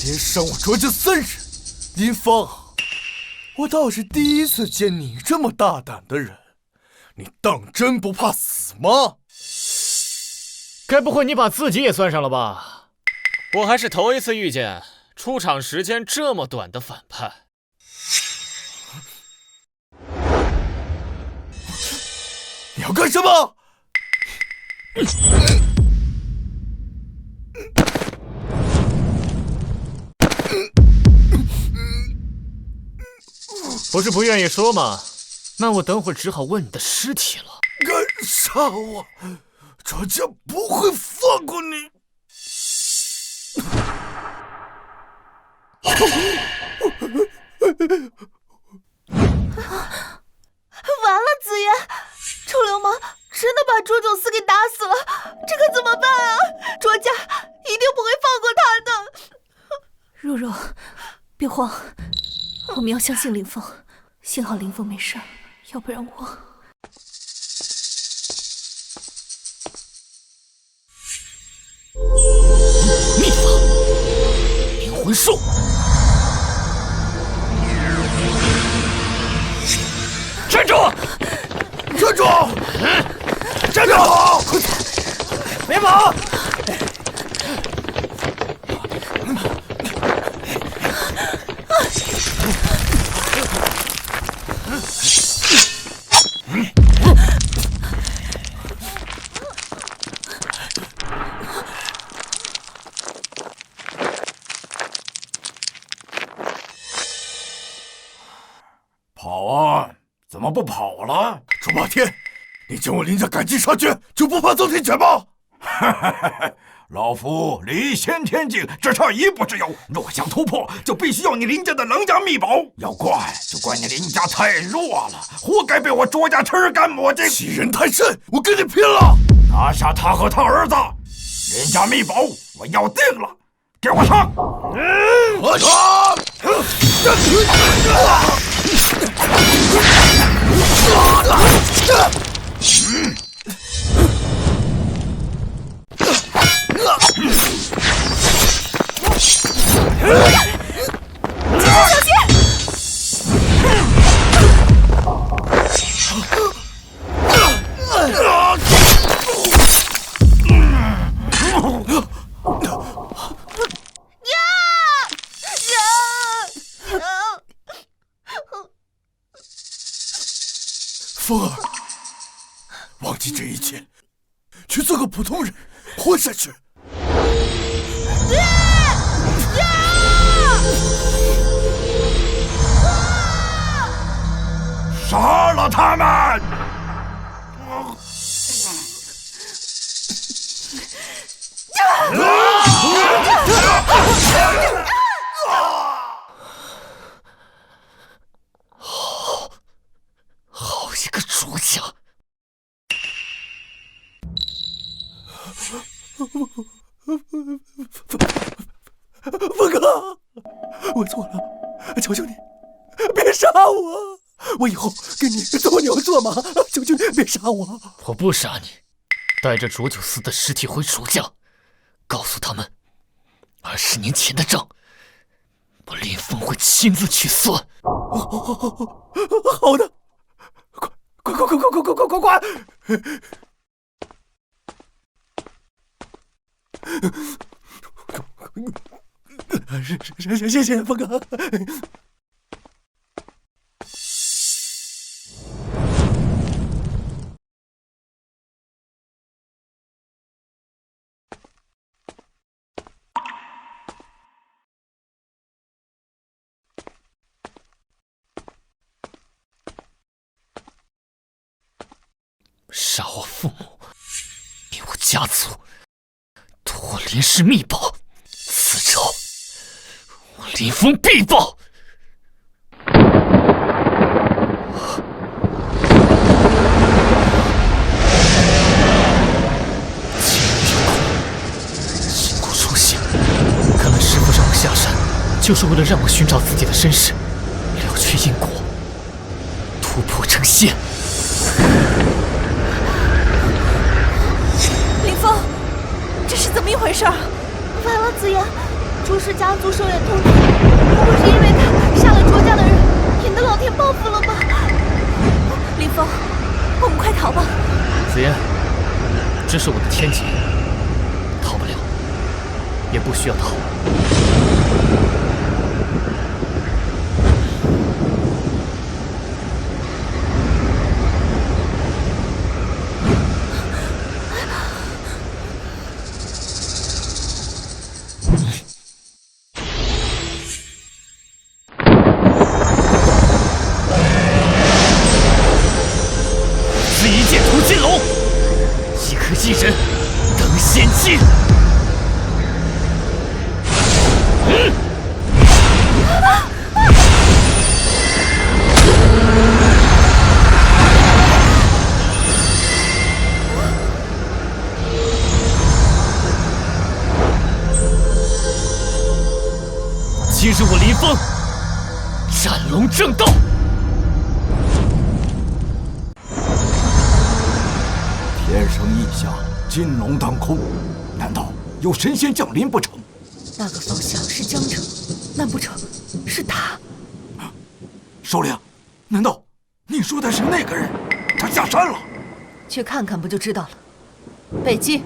连伤我卓家3人，林峰，我倒是第一次见你这么大胆的人，你当真不怕死吗？该不会你把自己也算上了吧？我还是头一次遇见出场时间这么短的反派。你要干什么？不是不愿意说吗？那我等会儿只好问你的尸体了。敢杀我，卓家不会放过你！完了，紫嫣，臭流氓真的把卓九思给打死了，这可怎么办啊？卓家一定不会放过他的。若若，别慌，我们要相信林峰。幸好林峰没事，要不然我……秘法，灵魂术。站住！站住！站住！别跑！跑啊！怎么不跑了？猪八天，你见我林家赶尽杀绝，就不怕遭天谴吗？老夫离先天境只差一步之遥，若想突破，就必须要你林家的棱甲秘宝。要怪就怪你林家太弱了，活该被我卓家吃干抹净。欺人太甚！我跟你拼了！拿下他和他儿子，林家秘宝我要定了，给我上！风儿，忘记这一切，去做个普通人，活下去。杀了他们！个主家！峰哥，我错了，求求你，别杀我！我以后跟你做牛做马，求求你别杀我！我不杀你，带着浊酒司的尸体回楚家，告诉他们，20年前的账，我林峰会亲自去算。好的，快！谢谢峰哥。杀我父母，灭我家族，夺我林氏秘宝，此仇我林峰必报！辛苦出现，看来师父让我下山，就是为了让我寻找自己的身世，了却因果，突破成仙。林峰，这是怎么一回事？完了，子言，朱氏家族手眼通天，不会是因为他杀了卓家的人，引得老天报复了吧？林峰，我们快逃吧！子言，这是我的天劫，逃不了，也不需要逃。金龙，一颗一人登仙境。今日我林峰斩龙正道。天生异象，金龙当空，难道有神仙降临不成？那个方向是江城，难不成是他？首领，难道你说的是那个人？他下山了？去看看不就知道了。北姬，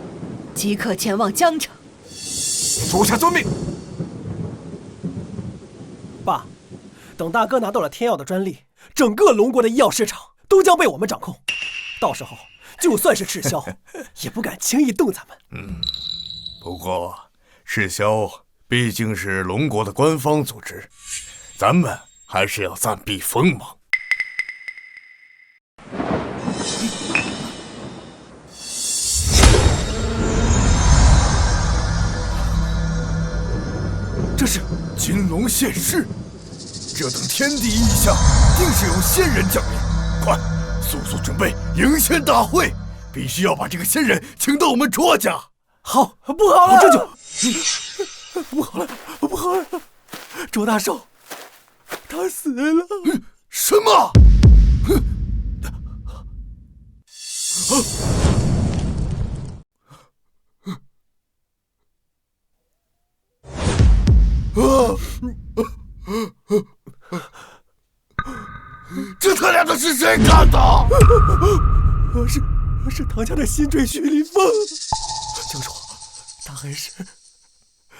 即刻前往江城。属下遵命。爸，等大哥拿到了天药的专利，整个龙国的医药市场都将被我们掌控，到时候就算是赤霄，也不敢轻易动咱们。不过赤霄毕竟是龙国的官方组织，咱们还是要暂避锋芒。这是金龙现世，这等天地异象，定是有仙人降临。快，速速准备迎仙大会，必须要把这个仙人请到我们卓家。好，不好了，这就不好了，不好了！卓大寿，他死了！什么？这他娘的是谁干的？是唐家的新赘婿林峰。教主，他还是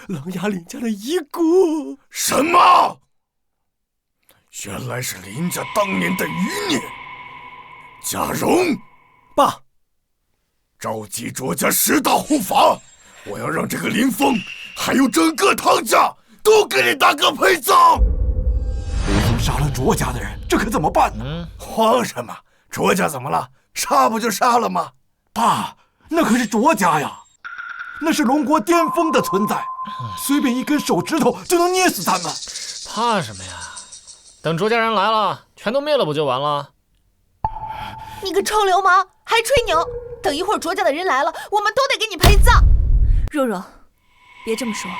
琅琊林家的遗骨。什么？原来是林家当年的余孽。贾蓉，爸，召集卓家10大护法，我要让这个林峰还有整个唐家都给你打个陪葬。林峰杀了卓家的人，这可怎么办呢？慌什么？卓家怎么了？杀不就杀了吗？爸，那可是卓家呀，那是龙国巅峰的存在，随便一根手指头就能捏死咱们。怕什么呀？等卓家人来了，全都灭了不就完了？你个臭流氓，还吹牛！等一会儿卓家的人来了，我们都得给你陪葬。若若，别这么说，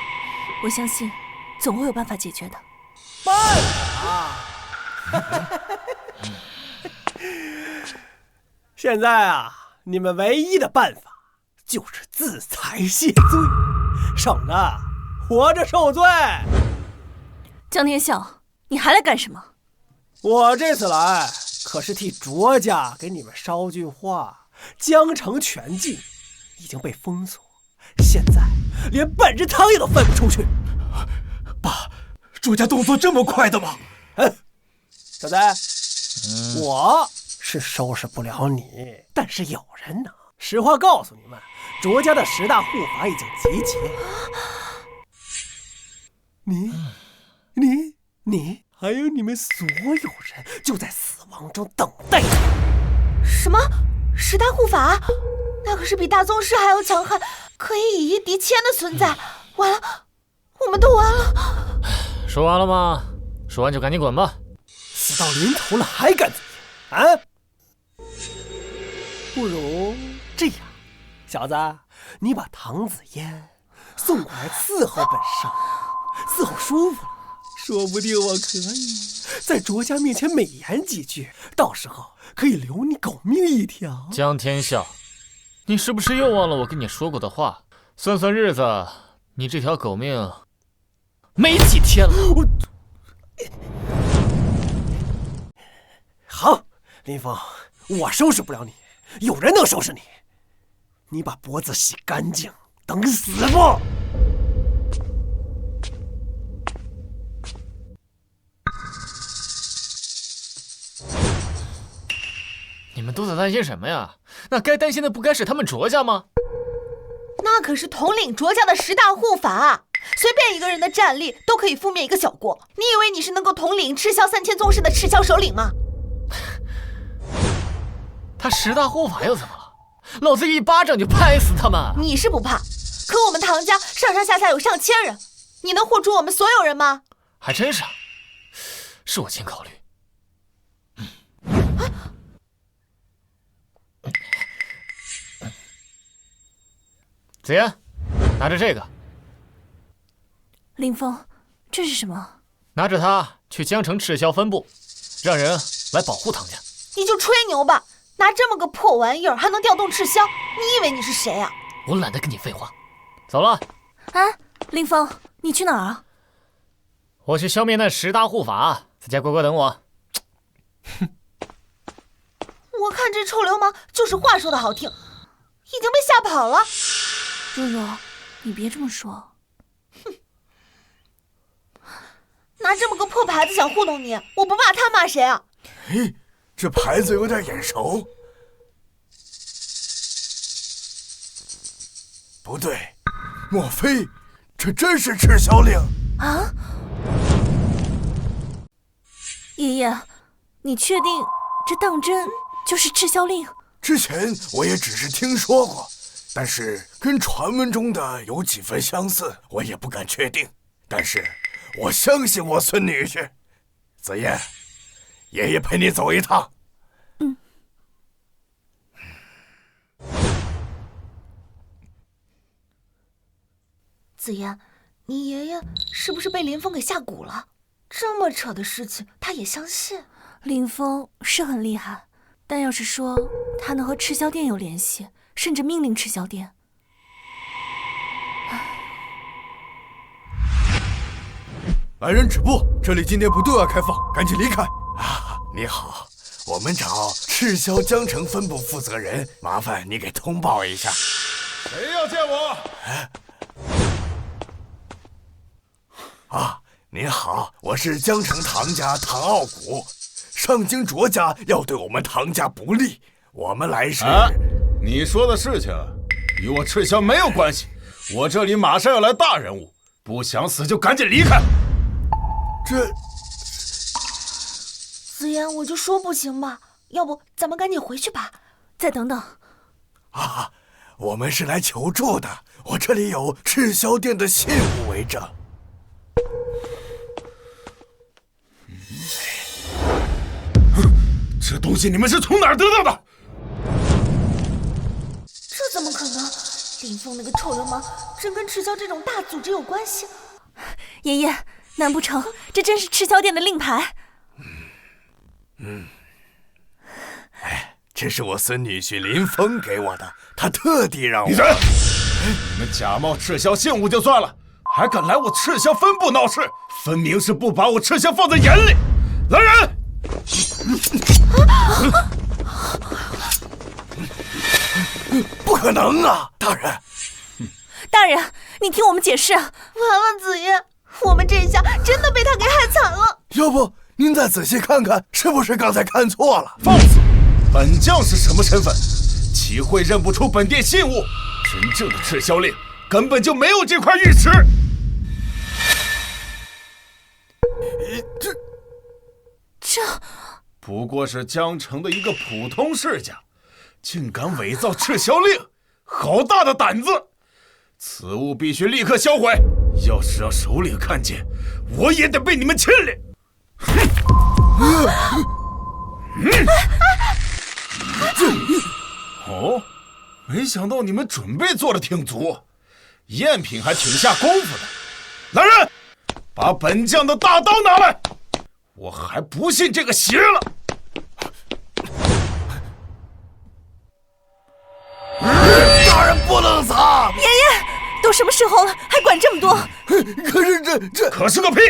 我相信总会有办法解决的。办法？现在啊，你们唯一的办法就是自裁谢罪，省得活着受罪。江天笑，你还来干什么？我这次来可是替卓家给你们捎句话，江城全境已经被封锁，现在连半只汤也都分不出去。爸，卓家动作这么快的吗？小子，我是收拾不了你，但是有人能。实话告诉你们，卓家的10大护法已经集结。你，还有你们所有人，就在死亡中等待着。什么10大护法？那可是比大宗师还要强悍，可以以一敌千的存在。完了，我们都完了。说完了吗？说完就赶紧滚吧。死到临头了还敢嘴啊？不如这样，小子，你把唐子嫣送过来伺候本少，伺候舒服了，说不定我可以在卓家面前美言几句，到时候可以留你狗命一条。江天笑，你是不是又忘了我跟你说过的话？算算日子，你这条狗命没几天了。好，林峰，我收拾不了你，有人能收拾你。你把脖子洗干净，等死不？你们都在担心什么呀？那该担心的不该是他们卓家吗？那可是统领卓家的10大护法，随便一个人的战力都可以覆灭一个小国。你以为你是能够统领赤霄3000宗师的赤霄首领吗？他10大护法又怎么了？老子一巴掌就拍死他们！你是不怕，可我们唐家上上下下有上千人，你能护住我们所有人吗？还真是，是我先考虑。子嫣，拿着这个。林峰，这是什么？拿着它去江城赤霄分部，让人来保护唐家。你就吹牛吧，拿这么个破玩意儿还能调动赤霄？你以为你是谁啊？我懒得跟你废话，走了。啊，林峰，你去哪儿啊？我去消灭那10大护法，在家乖乖等我。我看这臭流氓就是话说的好听，已经被吓跑了。若若，你别这么说。拿这么个破牌子想糊弄你，我不骂他骂谁啊？嘿，这牌子有点眼熟。不对，莫非这真是赤霄令啊？爷爷，你确定这当真就是赤霄令？之前我也只是听说过，但是跟传闻中的有几分相似，我也不敢确定。但是我相信我孙女婿。子嫣，爷爷陪你走一趟。子嫣，你爷爷是不是被林峰给下蛊了？这么扯的事情他也相信？林峰是很厉害，但要是说他能和赤霄殿有联系，甚至命令赤霄殿，来人止步！这里今天不对外开放，赶紧离开！啊，你好，我们找赤霄江城分部负责人，麻烦你给通报一下。谁要见我？啊，您好，我是江城唐家唐傲骨。上京卓家要对我们唐家不利，我们来是……你说的事情与我赤霄没有关系。我这里马上要来大人物，不想死就赶紧离开。这……子嫣，我就说不行吧，要不咱们赶紧回去吧。再等等。啊，我们是来求助的，我这里有赤霄殿的信物为证。这东西你们是从哪儿得到的？林峰那个臭流氓真跟赤霄这种大组织有关系？爷爷，难不成这真是赤霄店的令牌？哎，这是我孙女婿林峰给我的，他特地让我。闭嘴！你们假冒赤霄信物就算了，还敢来我赤霄分部闹事，分明是不把我赤霄放在眼里。来人！不可能啊，大人！大人，你听我们解释啊！完了，子夜，我们这下真的被他给害惨了。要不您再仔细看看，是不是刚才看错了？放肆！本将是什么身份？岂会认不出本店信物？真正的赤霄令根本就没有这块玉石。这不过是江城的一个普通世家，竟敢伪造赤霄令，好大的胆子！此物必须立刻销毁，要是让首领看见，我也得被你们牵连。哦，没想到你们准备做的挺足，赝品还挺下功夫的。来人，把本将的大刀拿来！我还不信这个邪了。大人不能杀！爷爷，都什么时候了，还管这么多？可是这可是个屁！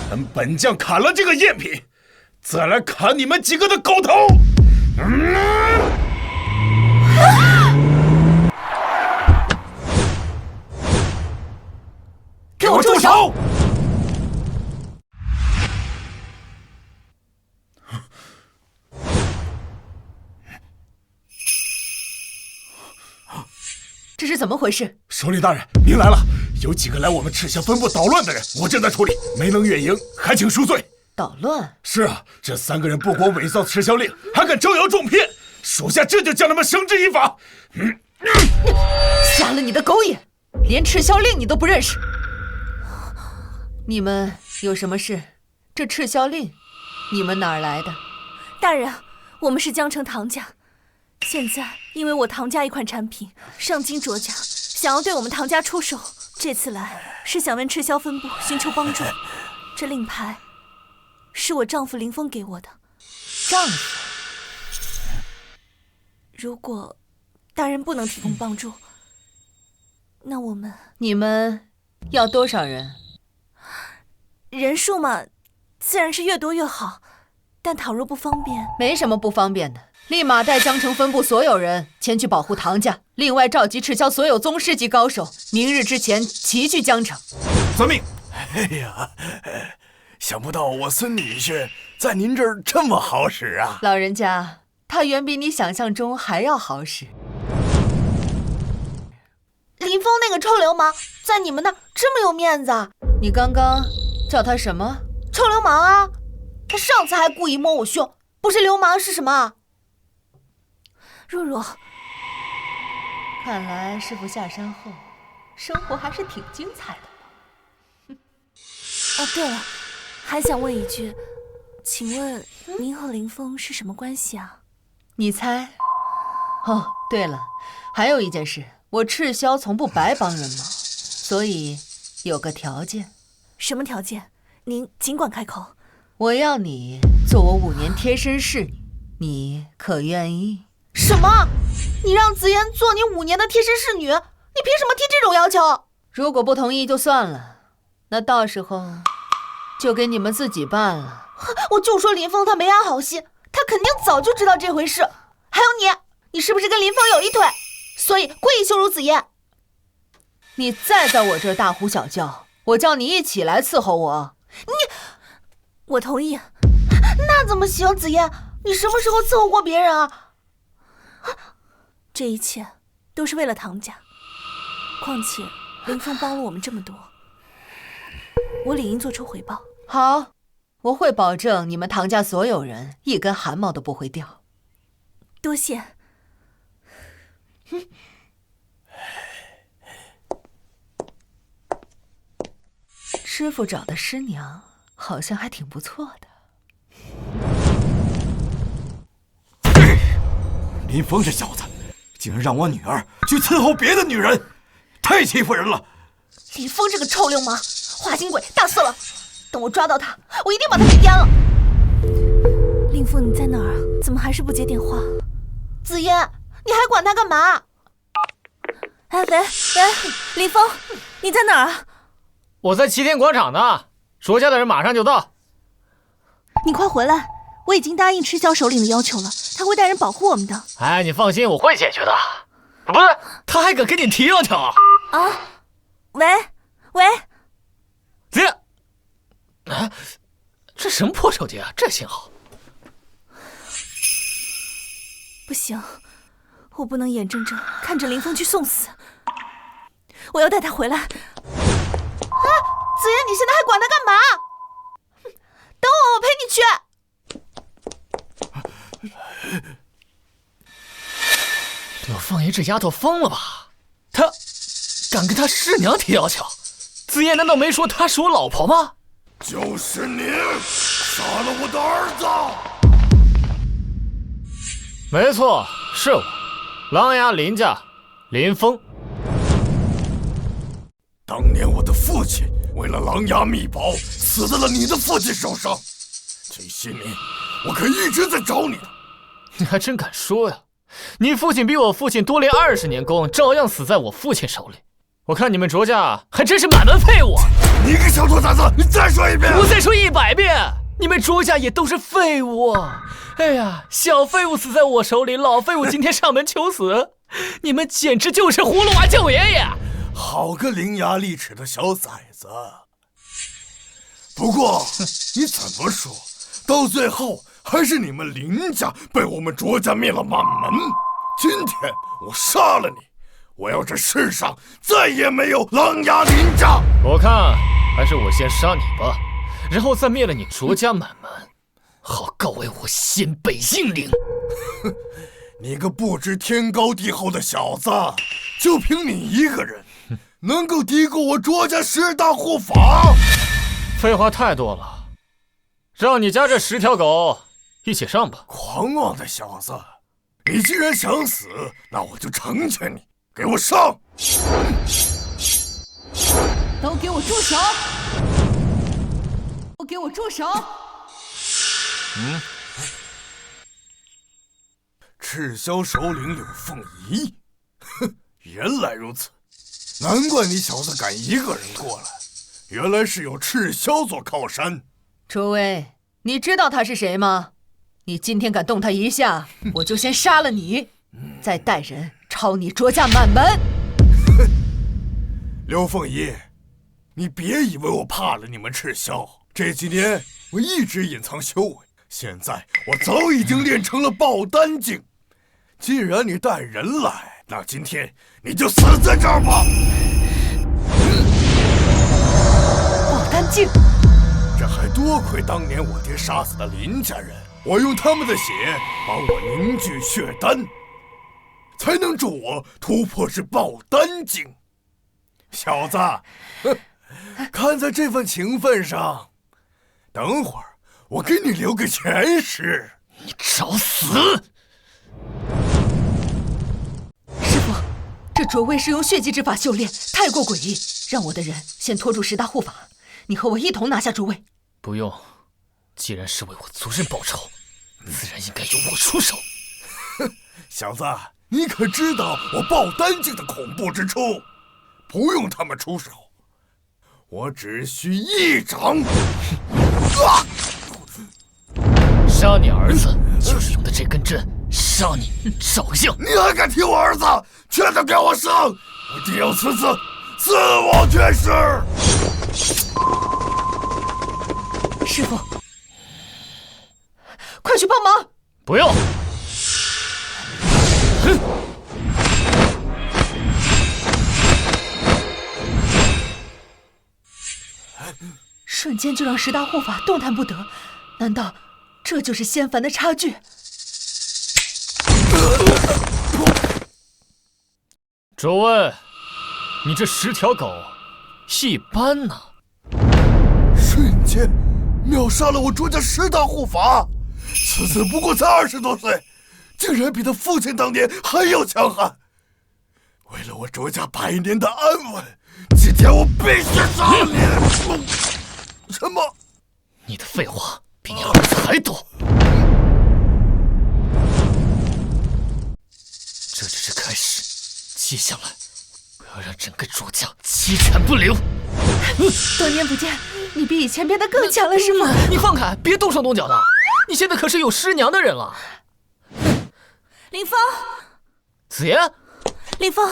等本将砍了这个赝品，再来砍你们几个的狗头！给我住手！这是怎么回事？首领大人，您来了。有几个来我们赤霄分部捣乱的人，我正在处理，没能远迎，还请恕罪。捣乱？是啊，这3个人不光伪造赤霄令，还敢招摇撞骗，属下这就将他们绳之以法。瞎了你的狗眼，连赤霄令你都不认识。你们有什么事？这赤霄令，你们哪儿来的？大人，我们是江城唐家，现在因为我唐家一款产品上京着甲，想要对我们唐家出手。这次来是想问赤霄分部寻求帮助。这令牌是我丈夫林峰给我的。丈夫？如果大人不能提供帮助，那我们……你们要多少人？人数嘛，自然是越多越好。但倘若不方便，没什么不方便的，立马带江城分部所有人前去保护唐家，另外召集赤霄所有宗师级高手，明日之前齐聚江城。遵命。哎呀，想不到我孙女婿在您这儿这么好使啊！老人家，他远比你想象中还要好使。林峰那个臭流氓，在你们那儿这么有面子啊？你刚刚叫他什么？臭流氓啊！他上次还故意摸我胸，不是流氓是什么？若若，看来师傅下山后，生活还是挺精彩的。哦，对了，还想问一句，请问您和林峰是什么关系啊？你猜？哦，对了，还有一件事，我赤霄从不白帮人忙，所以有个条件。什么条件？您尽管开口。我要你做我5年贴身侍女，你可愿意？什么？你让紫妍做你5年的贴身侍女？你凭什么提这种要求？如果不同意就算了，那到时候就给你们自己办了。我就说林峰他没安好心，他肯定早就知道这回事。还有你是不是跟林峰有一腿？所以故意羞辱紫妍。你再在我这儿大呼小叫，我叫你一起来伺候我。我同意。那怎么行，紫妍？你什么时候伺候过别人啊？这一切都是为了唐家，况且林峰帮了我们这么多，我理应做出回报。好，我会保证你们唐家所有人一根汗毛都不会掉。多谢。师傅找的师娘好像还挺不错的。林峰这小子，竟然让我女儿去伺候别的女人，太欺负人了！林峰这个臭流氓，花心鬼，大色狼！等我抓到他，我一定把他给阉了。林峰，你在哪儿啊？怎么还是不接电话？紫嫣，你还管他干嘛？哎，喂，林峰，你在哪儿啊？我在齐天广场呢，卓家的人马上就到。你快回来！我已经答应赤霄首领的要求了，他会带人保护我们的。哎，你放心，我会解决的。不是，他还敢跟你提要求啊？喂，这，啊，这什么破手机啊？这信号。不行，我不能眼睁睁看着林峰去送死，我要带他回来。紫嫣，你现在还管他干嘛？等我陪你去。柳凤仪这丫头疯了吧？她敢跟她师娘提要求？紫嫣难道没说她是我老婆吗？就是你杀了我的儿子！没错，是我，琅琊林家林峰。当年我的父亲为了琅琊秘宝死在了你的父亲手上，这些年我可一直在找你的。你还真敢说呀！你父亲比我父亲多练20年功，照样死在我父亲手里。我看你们卓家还真是满门废物啊！你个小兔崽子，你再说一遍！我再说100遍，你们卓家也都是废物。哎呀，小废物死在我手里，老废物今天上门求死，你们简直就是葫芦娃救爷爷！好个伶牙俐齿的小崽子！不过你怎么说，到最后还是你们林家被我们卓家灭了满门。今天我杀了你，我要这世上再也没有琅琊林家。我看还是我先杀你吧，然后再灭了你卓家满门，好告慰我先辈英灵。你个不知天高地厚的小子，就凭你一个人能够敌过我卓家10大护法？废话太多了，让你家这10条狗一起上吧！狂妄的小子，你既然想死，那我就成全你，给我上！都给我住手！都给我住手！赤霄首领柳凤仪，哼，原来如此，难怪你小子敢一个人过来，原来是有赤霄做靠山。诸位，你知道他是谁吗？你今天敢动他一下，我就先杀了你，再带人抄你卓家满门。刘凤仪，你别以为我怕了你们赤霄，这几年我一直隐藏修为，现在我早已经练成了爆丹境。既然你带人来，那今天你就死在这儿吧。爆丹境，这还多亏当年我爹杀死的林家人，我用他们的血帮我凝聚血丹，才能助我突破至爆丹境。小子，看在这份情分上，等会儿我给你留个前世。你找死！师傅，这卓位是用血祭之法修炼，太过诡异，让我的人先拖住10大护法，你和我一同拿下卓位。不用，既然是为我族人报仇，自然应该由我出手。小子，你可知道我爆丹境的恐怖之处？不用他们出手，我只需一掌。杀你儿子就是用的这根针，杀你照样。你还敢提我儿子？全都给我上！我定要此次自我绝世！师傅，快去帮忙！不用。哼！瞬间就让10大护法动弹不得，难道这就是仙凡的差距？周问，你这10条狗一般呢？瞬间秒杀了我卓家10大护法，此次不过才20多岁，竟然比他父亲当年还要强悍。为了我卓家100年的安稳，今天我必须杀了你！什么？你的废话比你儿子还多。这只是开始，接下来我要让整个卓家鸡犬不留。多年不见，你比以前变得更强了是吗？你放开，别动手动脚的。你现在可是有师娘的人了。林峰，子言，林峰，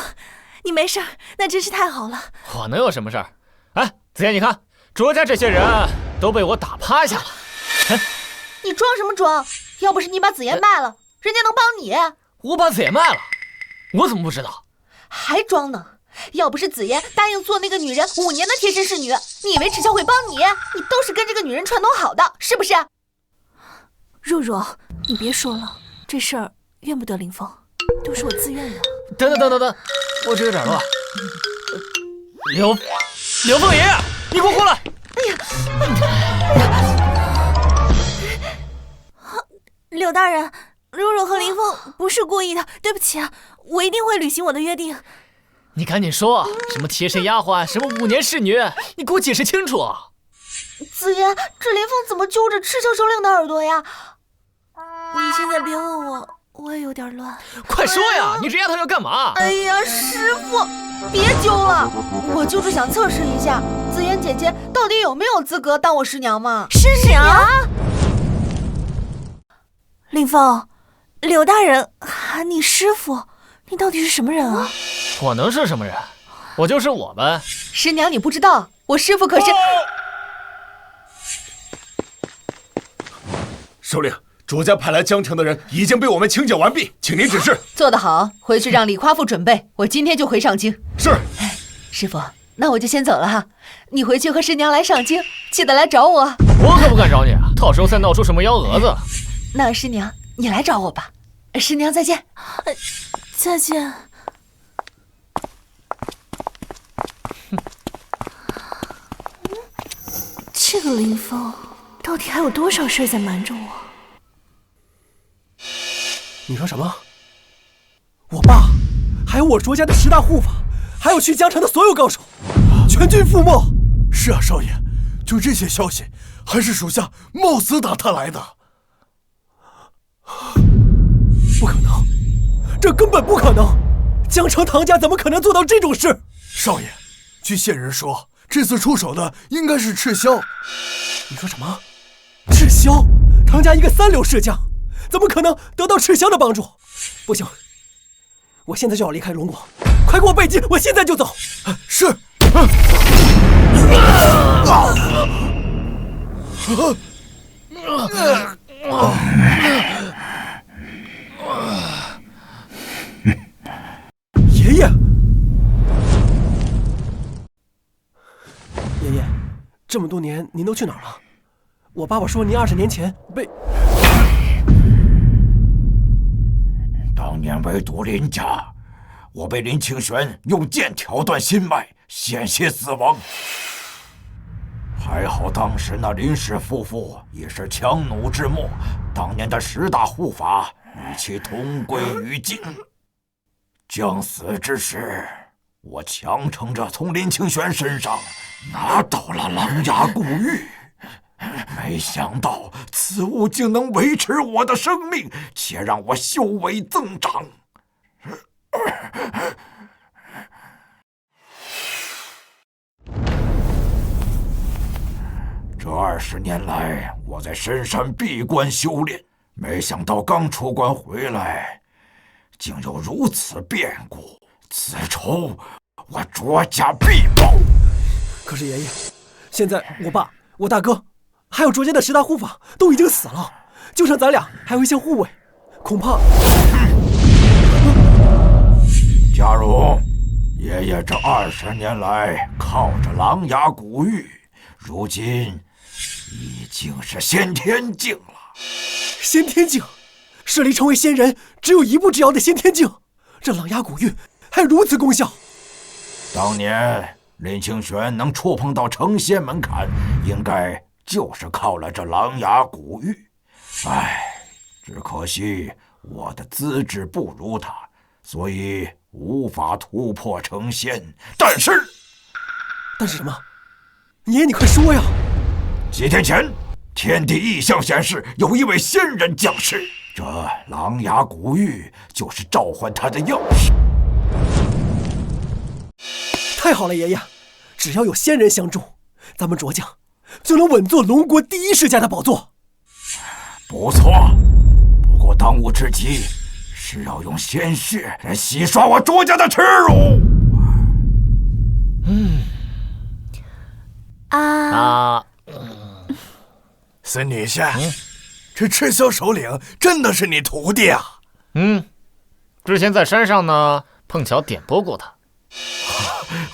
你没事儿，那真是太好了。我能有什么事儿？哎，子言，你看，卓家这些人都被我打趴下了。你装什么装？要不是你把子言卖了，人家能帮你？我把子言卖了，我怎么不知道？还装呢？要不是子言答应做那个女人5年的贴身侍女，你以为赤霄会帮你？你都是跟这个女人串通好的，是不是？若若，你别说了，这事儿怨不得林峰，都是我自愿的。等，我这有点乱。刘凤爷，你给我过来！柳大人，若若和林峰不是故意的，对不起啊，我一定会履行我的约定。你赶紧说，什么贴身丫鬟，什么5年侍女，你给我解释清楚。子言，这林峰怎么揪着赤霄首领的耳朵呀？你现在别问我，我也有点乱。快说呀，你这丫头要干嘛？哎呀，师傅，别揪了，我就是想测试一下子言姐姐到底有没有资格当我师娘嘛。师娘，林峰，柳大人喊你师傅，你到底是什么人啊？我能是什么人？我就是我呗。师娘，你不知道，我师傅可是……首领，卓家派来江城的人已经被我们清剿完毕，请您指示。做得好，回去让李夸父准备，我今天就回上京。是。师傅，那我就先走了哈，你回去和师娘来上京，记得来找我。我可不敢找你，到时候再闹出什么幺蛾子。那师娘，你来找我吧。师娘再见。再见。这个林峰到底还有多少事在瞒着我？你说什么？我爸，还有我卓家的10大护法，还有去江城的所有高手，全军覆没。是啊，少爷，就这些消息，还是属下冒死打探来的。不可能，这根本不可能！江城唐家怎么可能做到这种事？少爷，据线人说，这次出手的应该是赤霄。你说什么？赤霄？唐家一个3流世将，怎么可能得到赤霄的帮助？不行，我现在就要离开龙广，快给我背进！我现在就走。是。爷爷，爷爷，这么多年您都去哪儿了？我爸爸说您20年前被……当年围堵林家，我被林清玄用剑挑断心脉，险些死亡。还好当时那林氏夫妇也是强弩之末，当年的10大护法与其同归于尽。将死之时，我强撑着从林清玄身上拿到了狼牙古玉，没想到此物竟能维持我的生命，且让我修为增长。这20年来，我在深山闭关修炼，没想到刚出关回来，竟有如此变故。此仇，我卓家必报。可是爷爷，现在我爸、我大哥，还有卓家的10大护法都已经死了，就剩咱俩还有一些护卫，恐怕……家荣，爷爷这20年来靠着狼牙古玉，如今已经是先天境了。先天境，舍离成为仙人只有1步之遥的先天境，这狼牙古玉还如此功效。当年林清玄能触碰到成仙门槛，应该就是靠了这狼牙古玉。唉，只可惜我的资质不如他，所以无法突破成仙。但是什么？爷爷，你快说呀！几天前，天地异象显示有一位仙人降世，这狼牙古玉就是召唤他的钥匙。太好了，爷爷，只要有仙人相助，咱们卓家就能稳坐龙国第一世家的宝座。不错，不过当务之急是要用鲜血来洗刷我卓家的耻辱。孙女婿，这赤霄首领真的是你徒弟啊？之前在山上呢，碰巧点拨过他。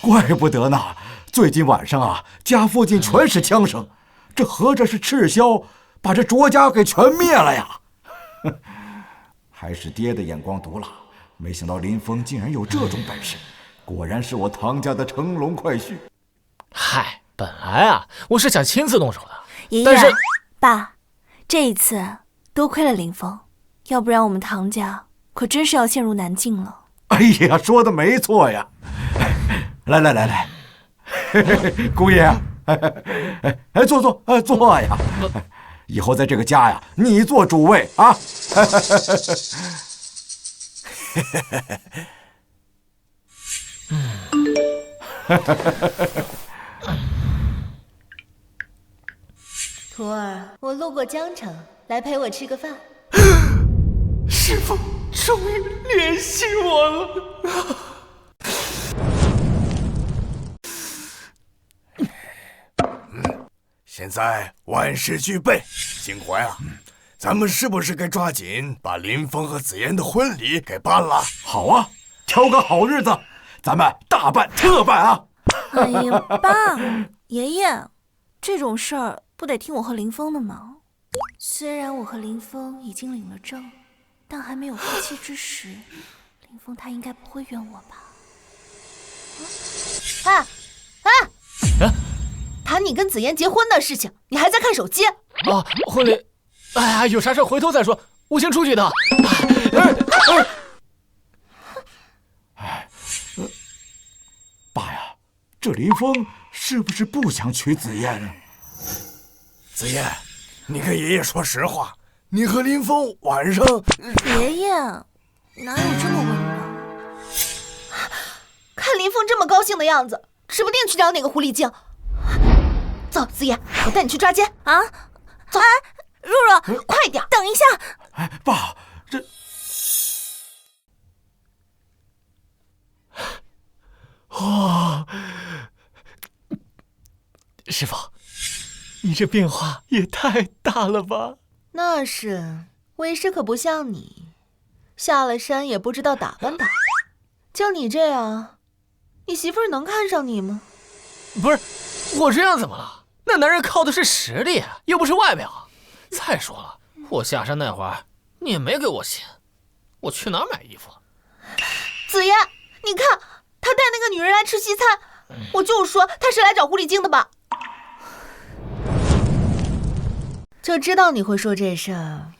怪不得呢，最近晚上啊，家附近全是枪声，这合着是赤霄把这卓家给全灭了呀！还是爹的眼光毒辣，没想到林峰竟然有这种本事，果然是我唐家的乘龙快婿。嗨，本来啊，我是想亲自动手的，爷爷，但是爸，这一次多亏了林峰，要不然我们唐家可真是要陷入难境了。哎呀，说的没错呀！来，姑爷，坐呀！以后在这个家呀，你做主位啊！徒儿，我路过江城，来陪我吃个饭。师父终于联系我了。现在万事俱备，景怀啊，咱们是不是该抓紧把林峰和紫嫣的婚礼给办了？好啊，挑个好日子，咱们大办特办啊！哎呀，爸，爷爷，这种事儿不得听我和林峰的吗？虽然我和林峰已经领了证，但还没有夫妻之实，林峰他应该不会怨我吧？谈你跟紫嫣结婚的事情，你还在看手机？婚礼，哎呀，有啥事回头再说，我先出去的。爸呀，这林峰是不是不想娶紫嫣啊？紫嫣，你跟爷爷说实话，你和林峰晚上……爷爷，哪有这么稳的？看林峰这么高兴的样子，指不定去找哪个狐狸精。走，紫嫣，我带你去抓奸啊！走，若若，快点，等一下！哎，爸，这……师傅，你这变化也太大了吧？那是，为师可不像你，下了山也不知道打扮打扮。就你这样，你媳妇儿能看上你吗？不是，我这样怎么了？那男人靠的是实力，又不是外表。再说了，我下山那会儿你也没给我钱，我去哪儿买衣服？紫嫣，你看他带那个女人来吃西餐，我就说他是来找狐狸精的吧。就知道你会说这事儿。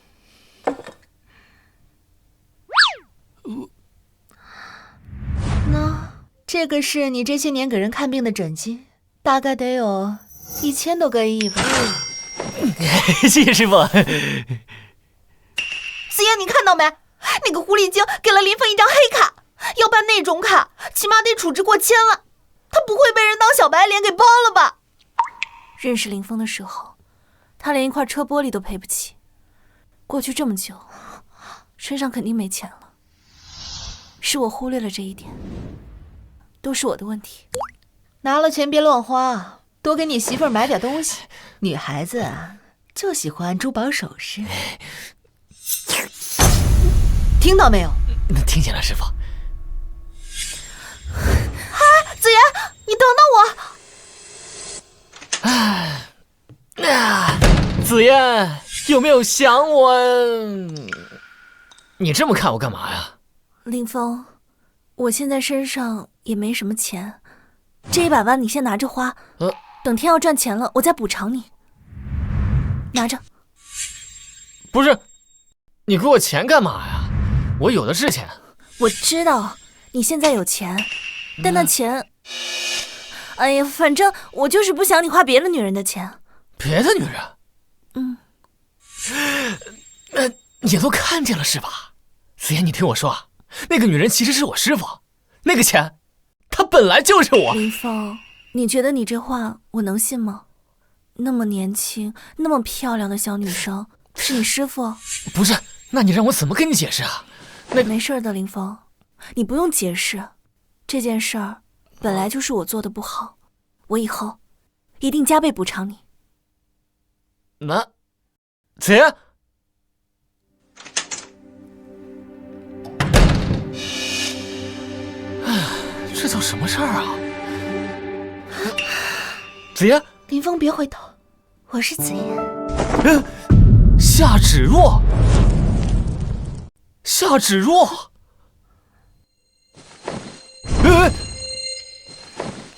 那这个是你这些年给人看病的诊金，大概得有1000多个亿吧。谢谢师傅。紫嫣，你看到没？那个狐狸精给了林峰一张黑卡，要办那种卡，起码得处置过千万。他不会被人当小白脸给包了吧？认识林峰的时候，他连一块车玻璃都赔不起。过去这么久，身上肯定没钱了。是我忽略了这一点，都是我的问题。拿了钱别乱花，多给你媳妇儿买点东西。女孩子啊，就喜欢珠宝首饰。听到没有？听见了，师傅。紫嫣，你等等我。紫嫣，有没有想我？你这么看我干嘛呀？林峰，我现在身上也没什么钱，这100万你先拿着花，等天要赚钱了，我再补偿你。拿着。不是，你给我钱干嘛呀？我有的是钱。我知道，你现在有钱，但那钱……哎呀，反正我就是不想你花别的女人的钱。别的女人？你都看见了是吧？子妍，你听我说，那个女人其实是我师傅，那个钱，她本来就是我。林峰，你觉得你这话我能信吗？那么年轻、那么漂亮的小女生，是你师傅？不是，那你让我怎么跟你解释啊？没事的，林峰，你不用解释。这件事儿本来就是我做的不好，我以后一定加倍补偿你。那，子妍，这叫什么事儿啊？子妍，林峰别回头，我是子妍。夏芷若，夏芷若。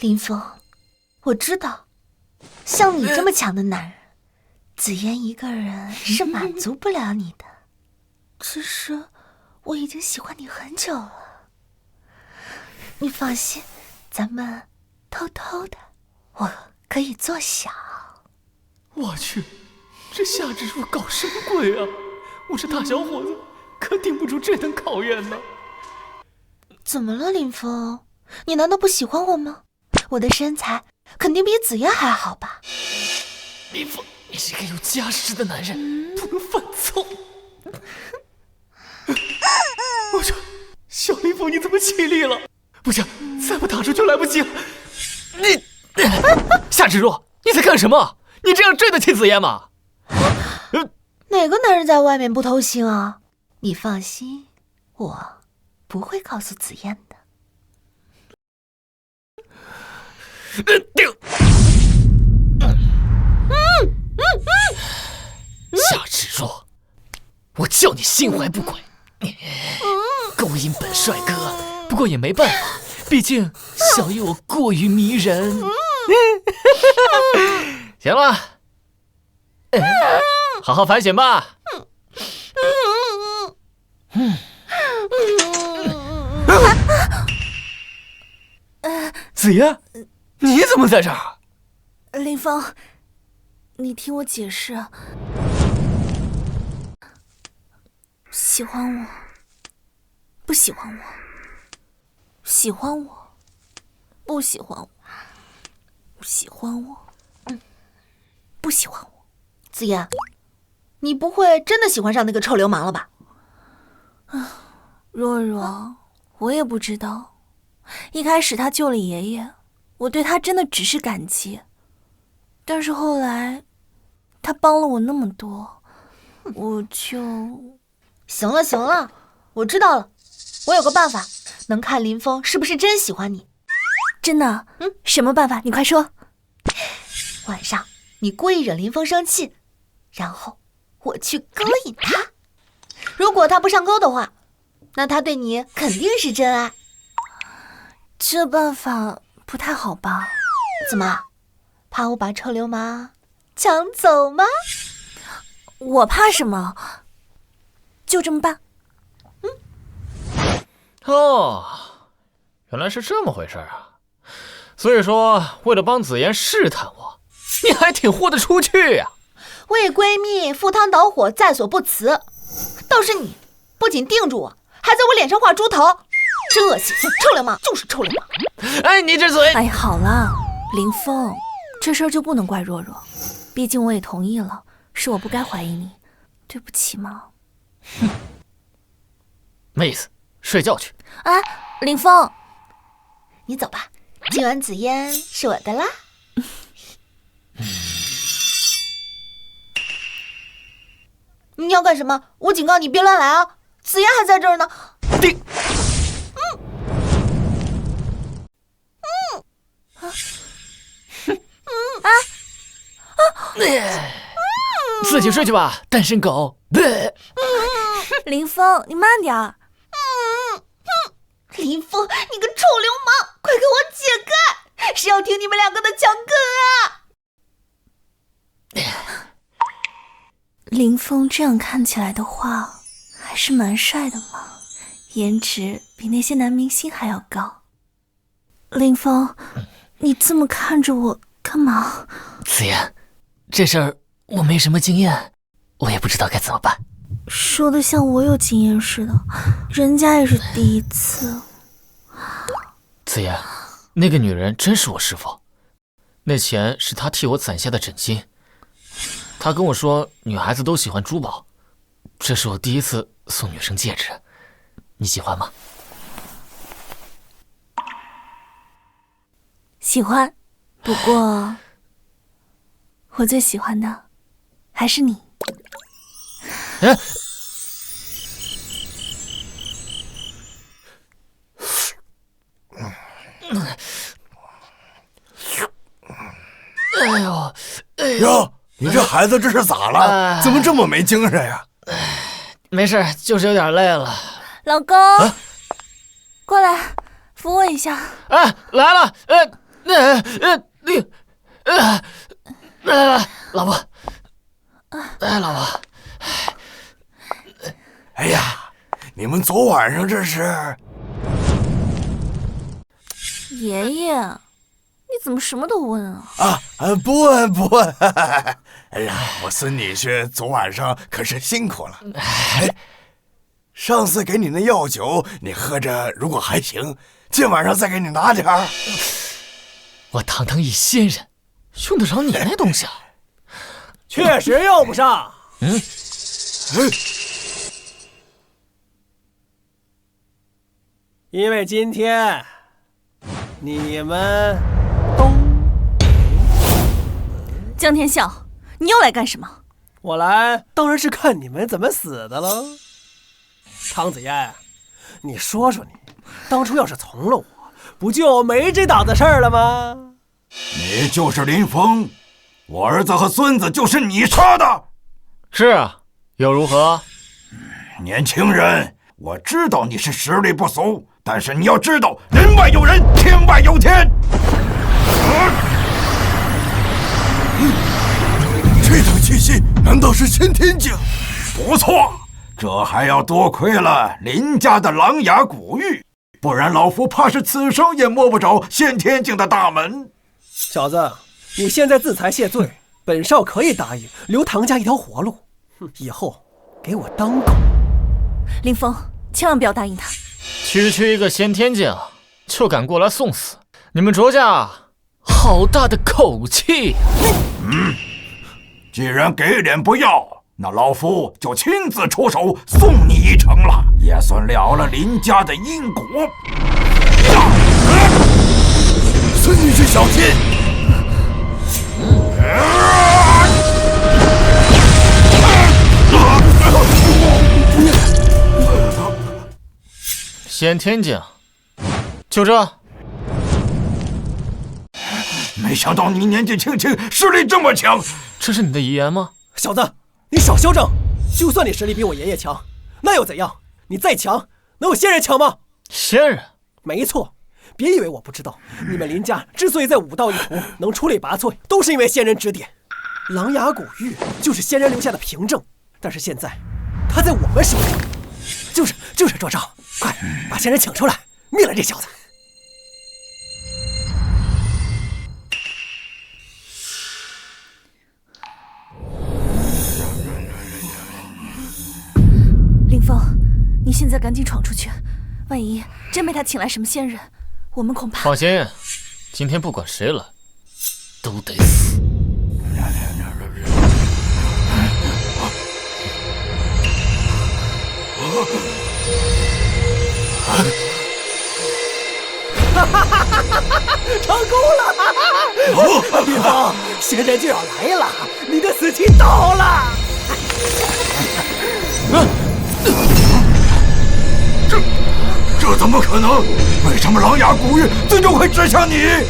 林峰，我知道，像你这么强的男人，子妍一个人是满足不了你的。只是我已经喜欢你很久了。你放心，咱们偷偷的，我可以做小。我去，这夏芷若搞什么鬼啊！我这大小伙子可顶不住这等考验呢。怎么了，林峰？你难道不喜欢我吗？我的身材肯定比子妍还好吧？林峰，你是个有家室的男人，不能犯错。我去，小林峰，你怎么起立了？不行，再不打出就来不及了。你，夏芷若，你在干什么？你这样对得起子妍吗？哪个男人在外面不偷腥啊？你放心，我不会告诉子妍的。夏芷若，我叫你心怀不轨，勾引本帅哥，不过也没办法，毕竟小爷我过于迷人。行了，好好反省吧。子妍，你怎么在这儿？林峰，你听我解释。喜欢我，不喜欢我；喜欢我，不喜欢我；喜欢我，不喜欢我。子妍，你不会真的喜欢上那个臭流氓了吧？若若，我也不知道。一开始他救了爷爷，我对他真的只是感激。但是后来，他帮了我那么多，我就……行了行了，我知道了，我有个办法，能看林峰是不是真喜欢你。真的？什么办法？你快说。晚上你故意惹林峰生气，然后我去勾引他。如果他不上钩的话，那他对你肯定是真爱。这办法不太好吧？怎么，怕我把臭流氓抢走吗？我怕什么？就这么办。哦，原来是这么回事啊！所以说，为了帮子妍试探我，你还挺豁得出去呀！为闺蜜赴汤蹈火在所不辞，倒是你不仅盯住我，还在我脸上画猪头，真恶心！臭流氓就是臭流氓！哎，你这嘴！哎，好了，林峰，这事儿就不能怪若若，毕竟我也同意了，是我不该怀疑你，对不起嘛。哼，没意思，睡觉去。哎，林峰，你走吧，今晚紫嫣是我的啦。你要干什么？我警告你别乱来啊！紫嫣还在这儿呢。自己睡去吧，单身狗。林峰，你慢点儿。林峰，你个臭流氓，快给我解开！谁要听你们两个的讲梗啊？林峰这样看起来的话，还是蛮帅的嘛，颜值比那些男明星还要高。林峰，你这么看着我干嘛？子言，这事儿我没什么经验，我也不知道该怎么办。说的像我有经验似的，人家也是第一次。子言，那个女人真是我师父，那钱是她替我攒下的枕巾。她跟我说，女孩子都喜欢珠宝，这是我第一次送女生戒指，你喜欢吗？喜欢，不过我最喜欢的还是你。哎呦，哟，你这孩子这是咋了？怎么这么没精神呀？没事，就是有点累了。老公，过来扶我一下。哎，来了，来，老婆，老婆。哎呀，你们昨晚上这是？爷爷，你怎么什么都问啊？不问。哎呀，我孙女婿昨晚上可是辛苦了。上次给你那药酒，你喝着如果还行，今晚上再给你拿点儿。我堂堂一仙人，用得着你那东西啊？确实用不上。因为今天你们都江天笑，你又来干什么？我来当然是看你们怎么死的了。汤子嫣，你说说你当初要是从了我，不就没这档子事儿了吗？你就是林峰，我儿子和孙子就是你杀的。是啊，又如何？年轻人，我知道你是实力不俗，但是你要知道，人外有人，天外有天。这等气息难道是先天境？不错，这还要多亏了林家的琅琊古玉，不然老夫怕是此生也摸不着先天境的大门。小子，你现在自裁谢罪，本少可以答应留唐家一条活路。以后给我当狗。林峰，千万不要答应他。区一个先天境就敢过来送死，你们卓家好大的口气！既然给脸不要，那老夫就亲自出手送你一程了，也算了了林家的因果。孙女婿小心！先天境，就这。没想到你年纪轻轻，实力这么强。这是你的遗言吗？小子，你少嚣张！就算你实力比我爷爷强，那又怎样？你再强，能有仙人强吗？仙人？没错。别以为我不知道，你们林家之所以在武道一途能出类拔萃，都是因为仙人指点。琅琊古玉就是仙人留下的凭证，但是现在他在我们手里。就是卓少，快把仙人请出来，灭了这小子！林峰，你现在赶紧闯出去，万一真被他请来什么仙人，我们恐怕……放心，今天不管谁来，都得死。成功了！林峰，仙人就要来了，你的死期到了！这怎么可能？为什么琅琊古玉最终会指向你？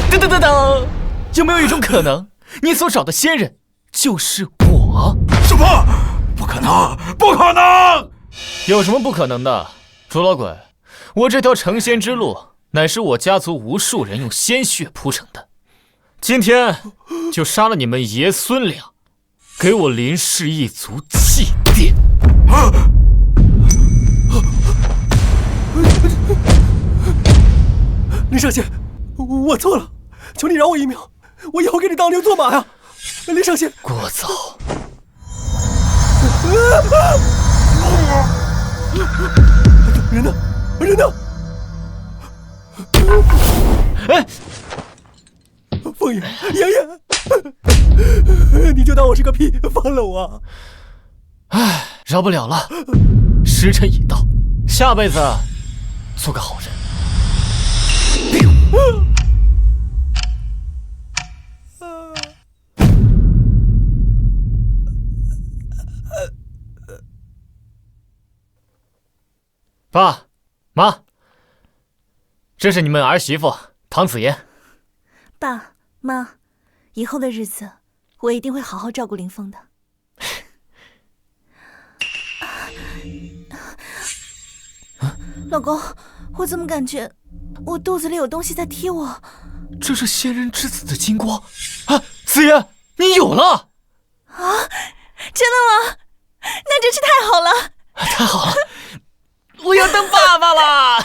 等，有没有一种可能，你所找的仙人就是我？什么？不可能！不可能！有什么不可能的？朱老鬼，我这条成仙之路乃是我家族无数人用鲜血铺成的，今天就杀了你们爷孙俩，给我林氏一族祭奠。林上仙，我错了，求你饶我一命，我以后给你当牛做马呀！林上仙，聒噪！人呢？人呢？哎，凤爷，爷爷，你就当我是个屁，放了我！哎，饶不了了，时辰已到，下辈子做个好人。爸妈，这是你们儿媳妇唐子妍。爸妈，以后的日子我一定会好好照顾林峰的。老公，我怎么感觉我肚子里有东西在踢我？这是仙人之子的金光啊！子妍，你有了啊！真的吗？那真是太好了！太好了，我要当爸爸了！